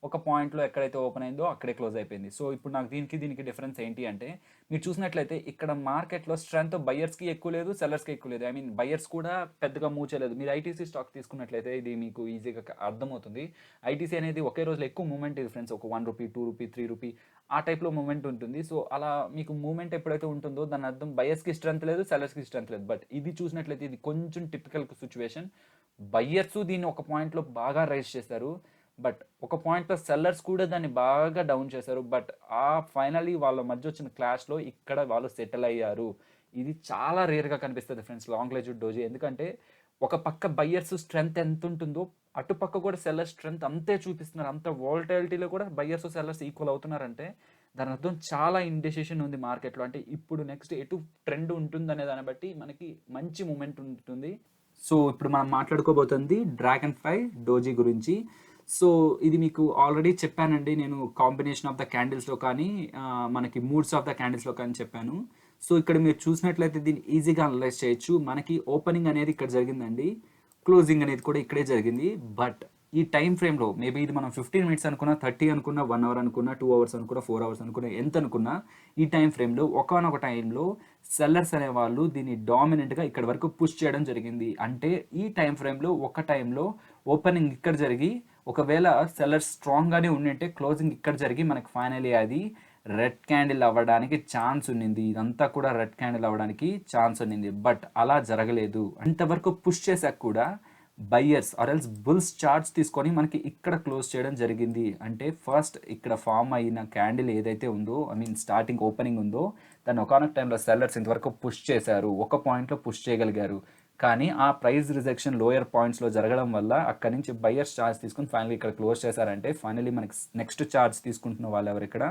ఒక పాయింట్లో ఎక్కడైతే ఓపెన్ అయిందో అక్కడే క్లోజ్ అయిపోయింది. సో ఇప్పుడు నాకు దీనికి డిఫరెన్స్ ఏంటి అంటే, మీరు చూసినట్లయితే ఇక్కడ మార్కెట్లో స్ట్రెంత్ బయ్యర్స్కి ఎక్కువ లేదు, సెల్లర్స్కి ఎక్కువ లేదు. ఐ మీన్ బయ్యర్స్ కూడా పెద్దగా మూవ్ చేయలేదు. మీరు ఐటీసీ స్టాక్ తీసుకున్నట్లయితే ఇది మీకు ఈజీగా అర్థమవుతుంది. ఐటీసీ అనేది ఒకే రోజులో ఎక్కువ మూవ్మెంట్ ఇది ఫ్రెండ్స్. ఒక ₹1, ₹2, ₹3 ఆ టైప్లో మూవ్మెంట్ ఉంటుంది. సో అలా మీకు మూవ్మెంట్ ఎప్పుడైతే ఉంటుందో దాని అర్థం బయ్యర్స్కి స్ట్రెంత్ లేదు, సెల్లర్స్కి స్ట్రెంత్ లేదు. బట్ ఇది చూసినట్లయితే ఇది కొంచెం టిపికల్ సిచ్యువేషన్. బయ్యర్స్ దీన్ని ఒక పాయింట్లో బాగా రైజ్ చేశారు, బట్ ఒక పాయింట్లో సెల్లర్స్ కూడా దాన్ని బాగా డౌన్ చేశారు. బట్ ఆ ఫైనలీ వాళ్ళ మధ్య వచ్చిన క్లాష్లో ఇక్కడ వాళ్ళు సెటిల్ అయ్యారు. ఇది చాలా రేర్గా కనిపిస్తుంది ఫ్రెండ్స్ లాంగ్ లెజిడ్ డోజీ. ఎందుకంటే ఒక పక్క బయ్యర్స్ స్ట్రెంత్ ఎంత ఉంటుందో అటుపక్క కూడా సెల్లర్ స్ట్రెంత్ అంతే చూపిస్తున్నారు. అంత వాలటాలిటీలో కూడా బయ్యర్స్ సెల్లర్స్ ఈక్వల్ అవుతున్నారంటే దాని అర్థం చాలా ఇండెసిషన్ ఉంది మార్కెట్లో. అంటే ఇప్పుడు నెక్స్ట్ ఎటు ట్రెండ్ ఉంటుంది అనే దాన్ని బట్టి మనకి మంచి మూమెంట్ ఉంటుంది. సో ఇప్పుడు మనం మాట్లాడుకోబోతుంది డ్రాగన్ ఫ్లై డోజీ గురించి. సో ఇది మీకు ఆల్రెడీ చెప్పానండి నేను, కాంబినేషన్ ఆఫ్ ద క్యాండిల్స్లో కానీ మనకి మూడ్స్ ఆఫ్ ద క్యాండిల్స్లో కానీ చెప్పాను. సో ఇక్కడ మీరు చూసినట్లయితే దీన్ని ఈజీగా అనలైజ్ చేయొచ్చు. మనకి ఓపెనింగ్ అనేది ఇక్కడ జరిగిందండి, క్లోజింగ్ అనేది కూడా ఇక్కడే జరిగింది. బట్ ఈ టైం ఫ్రేమ్లో మేబీ ఇది మనం 15 మినిట్స్ అనుకున్నా, 30 అనుకున్నా, 1 అవర్ అనుకున్నా, 2 అవర్స్ అనుకున్నా, 4 అవర్స్ అనుకున్నా, ఎంత అనుకున్నా ఈ టైం ఫ్రేమ్లో ఒకనొక టైంలో సెల్లర్స్ అనేవాళ్ళు దీన్ని డామినెంట్గా ఇక్కడ వరకు పుష్ చేయడం జరిగింది. అంటే ఈ టైం ఫ్రేమ్లో ఒక టైంలో ఓపెనింగ్ ఇక్కడ జరిగి ఒకవేళ సెల్లర్స్ స్ట్రాంగ్గానే ఉండింటే క్లోజింగ్ ఇక్కడ జరిగి మనకి ఫైనలీ అది రెడ్ క్యాండిల్ అవ్వడానికి ఛాన్స్ ఉన్నింది. ఇదంతా కూడా రెడ్ క్యాండిల్ అవ్వడానికి ఛాన్స్ ఉన్నింది. బట్ అలా జరగలేదు. అంతవరకు పుష్ చేశాక కూడా buyers or else bulls charts తీసుకొని మనకి ఇక్కడ క్లోజ్ చేయడం జరిగింది. అంటే ఫస్ట్ ఇక్కడ ఫామ్ అయిన క్యాండిల్ ఏదైతే ఉందో, ఐ మీన్ స్టార్టింగ్ ఓపెనింగ్ ఉందో, దాన్ని ఒకనొక టైంలో సెల్లర్స్ ఇంతవరకు పుష్ చేశారు, ఒక పాయింట్లో పుష్ చేయగలిగారు. కానీ ఆ ప్రైస్ రిజెక్షన్ లోయర్ పాయింట్స్లో జరగడం వల్ల అక్కడి నుంచి బయ్యర్స్ ఛార్జ్ తీసుకుని ఫైనల్లీ ఇక్కడ క్లోజ్ చేశారంటే ఫైనల్లీ మనకి నెక్స్ట్ ఛార్జ్ తీసుకుంటున్న వాళ్ళు ఎవరు ఇక్కడ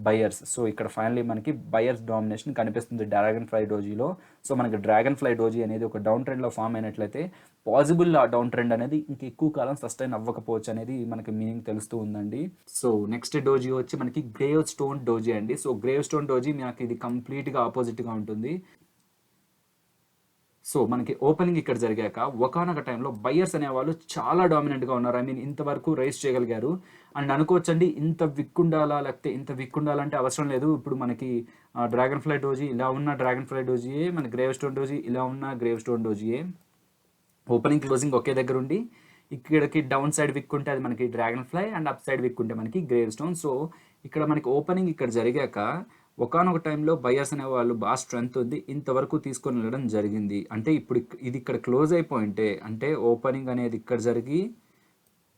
బయ్యర్స్. సో ఇక్కడ ఫైనల్లీ మనకి బయ్యర్స్ డామినేషన్ కనిపిస్తుంది డ్రాగన్ ఫ్లై డోజీలో. సో మనకి డ్రాగన్ ఫ్లై డోజీ అనేది ఒక డౌన్ ట్రెండ్లో ఫామ్ అయినట్లయితే పాసిబుల్ ఆ డౌన్ ట్రెండ్ అనేది ఇంక ఎక్కువ కాలం సస్టైన్ అవ్వకపోవచ్చు అనేది మనకి మీనింగ్ తెలుస్తూ ఉందండి. సో నెక్స్ట్ డోజీ వచ్చి మనకి గ్రేవ్ స్టోన్ డోజీ అండి. సో గ్రేవ్ స్టోన్ డోజీ మనకి ఇది కంప్లీట్గా ఆపోజిట్గా ఉంటుంది. సో మనకి ఓపెనింగ్ ఇక్కడ జరిగాక ఒకనొక టైంలో బయ్యర్స్ అనేవాళ్ళు చాలా డామినెంట్గా ఉన్నారు. ఐ మీన్ ఇంతవరకు రైస్ చేయగలిగారు. అండ్ అనుకోవచ్చండి ఇంత విక్కుండాలా లేకపోతే ఇంత విక్కుండాలంటే అవసరం లేదు. ఇప్పుడు మనకి డ్రాగన్ ఫ్లై డోజీ ఇలా ఉన్న డ్రాగన్ ఫ్లై డోజీయే, మన గ్రేవ్ స్టోన్ డోజీ ఇలా ఉన్న గ్రేవ్ స్టోన్ డోజీయే. ఓపెనింగ్ క్లోజింగ్ ఒకే దగ్గర ఉండి ఇక్కడికి డౌన్ సైడ్ విక్ ఉంటే అది మనకి dragon fly, and up side విక్ ఉంటే మనకి గ్రేవ్ స్టోన్. సో ఇక్కడ మనకి ఓపెనింగ్ ఇక్కడ జరిగాక ఒకనొక టైంలో బయ్యర్స్ అనే వాళ్ళు బాగా స్ట్రెంత్ ఉంది, ఇంతవరకు తీసుకొని వెళ్ళడం జరిగింది. అంటే ఇప్పుడు ఇది ఇక్కడ క్లోజ్ అయిపోయింటే, అంటే ఓపెనింగ్ అనేది ఇక్కడ జరిగి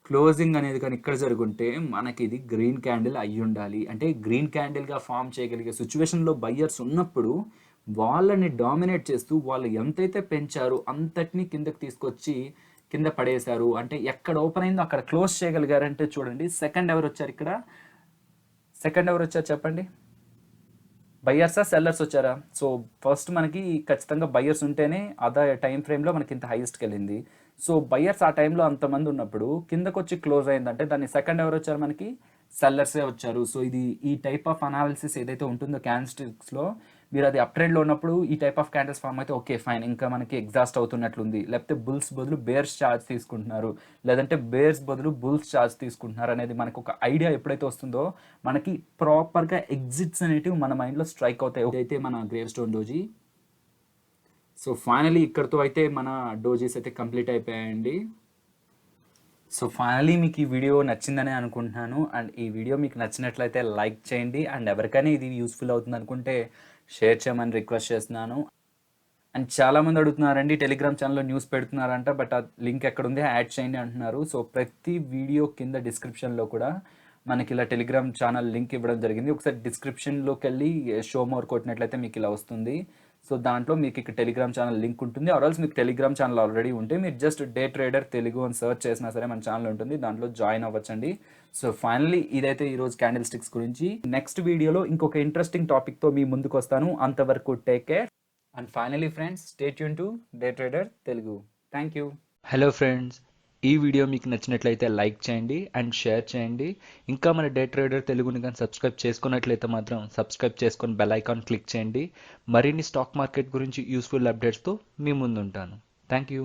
క్లోజింగ్ అనేది కానీ ఇక్కడ జరుగుంటే మనకి ఇది గ్రీన్ క్యాండిల్ అయ్యి ఉండాలి. అంటే గ్రీన్ క్యాండిల్గా ఫామ్ చేయగలిగే సిచ్యువేషన్లో బయ్యర్స్ ఉన్నప్పుడు వాళ్ళని డామినేట్ చేస్తూ వాళ్ళు ఎంతైతే పెంచారో అంతటిని కిందకి తీసుకొచ్చి కింద పడేశారు. అంటే ఎక్కడ ఓపెన్ అయిందో అక్కడ క్లోజ్ చేయగలిగారంటే చూడండి. సెకండ్ ఎవరు వచ్చారు ఇక్కడ? సెకండ్ ఎవరు వచ్చారు చెప్పండి? బయ్యర్సా సెల్లర్స్ వచ్చారా? సో ఫస్ట్ మనకి ఖచ్చితంగా బయ్యర్స్ ఉంటేనే అదే టైం ఫ్రేమ్లో మనకి ఇంత హైయెస్ట్కి వెళ్ళింది. సో బయ్యర్స్ ఆ టైంలో అంతమంది ఉన్నప్పుడు కిందకు వచ్చి క్లోజ్ అయిందంటే దాన్ని సెకండ్ ఎవరు వచ్చారు? మనకి సెల్లర్సే వచ్చారు. సో ఇది ఈ టైప్ ఆఫ్ అనాలిసిస్ ఏదైతే ఉంటుందో క్యాండిల్స్లో, మీరు అది అప్ ట్రెండ్లో ఉన్నప్పుడు ఈ టైప్ ఆఫ్ క్యాండిల్స్ ఫామ్ అయితే ఓకే ఫైన్, ఇంకా మనకి ఎగ్జాస్ట్ అవుతున్నట్లుంది. లేకపోతే బుల్స్ బదులు బేర్స్ ఛార్జ్ తీసుకుంటున్నారు, లేదంటే బేర్స్ బదులు బుల్స్ ఛార్జ్ తీసుకుంటున్నారు అనేది మనకు ఒక ఐడియా ఎప్పుడైతే వస్తుందో మనకి ప్రాపర్గా ఎగ్జిట్స్ అనేటివి మన మైండ్లో స్ట్రైక్ అవుతాయి. అయితే మన grave stone doji. So finally ఇక్కడితో అయితే మన డోజీస్ అయితే కంప్లీట్ అయిపోయాయండి. సో ఫైనలీ మీకు ఈ వీడియో నచ్చిందని అనుకుంటున్నాను. అండ్ ఈ వీడియో మీకు నచ్చినట్లయితే లైక్ చేయండి. అండ్ ఎవరికైనా ఇది యూస్ఫుల్ అవుతుంది అనుకుంటే షేర్ చేయమని రిక్వెస్ట్ చేస్తున్నాను. అండ్ చాలామంది అడుగుతున్నారండి టెలిగ్రామ్ ఛానల్లో న్యూస్ పెడుతున్నారంట, బట్ ఆ లింక్ ఎక్కడుంది యాడ్ చేయండి అంటున్నారు. సో ప్రతి వీడియో కింద డిస్క్రిప్షన్లో కూడా మనకి ఇలా టెలిగ్రామ్ ఛానల్ లింక్ ఇవ్వడం జరిగింది. ఒకసారి డిస్క్రిప్షన్లోకి వెళ్ళి షో మోర్ కొట్టినట్లయితే మీకు ఇలా వస్తుంది. సో దాంట్లో మీకు ఇక్కడ టెలిగ్రామ్ ఛానల్ లింక్ ఉంటుంది. ఆర్ఎల్స్ మీకు టెలిగ్రామ్ ఛానల్ ఆల్రెడీ ఉంటే మీరు జస్ట్ డే ట్రేడర్ తెలుగు అని సెర్చ్ చేసినా సరే మన ఛానల్ ఉంటుంది, దాంట్లో జాయిన్ అవ్వచ్చండి. సో ఫైనల్లీ ఇదైతే ఈరోజు క్యాండిల్ స్టిక్స్ గురించి. నెక్స్ట్ వీడియోలో ఇంకొక ఇంట్రెస్టింగ్ టాపిక్తో మీ ముందుకు వస్తాను. అంతవరకు take care and finally friends, stay tune to day trader Telugu. Thank you. Hello friends, ఈ వీడియో మీకు నచ్చినట్లయితే లైక్ చేయండి అండ్ షేర్ చేయండి. ఇంకా మన డే ట్రేడర్ తెలుగుని కానీ సబ్స్క్రైబ్ చేసుకున్నట్లయితే మాత్రం సబ్స్క్రైబ్ చేసుకొని బెల్ ఐకాన్ క్లిక్ చేయండి. మరిన్ని స్టాక్ మార్కెట్ గురించి యూస్ఫుల్ అప్డేట్స్తో మీ ముందు ఉంటాను. Thank you.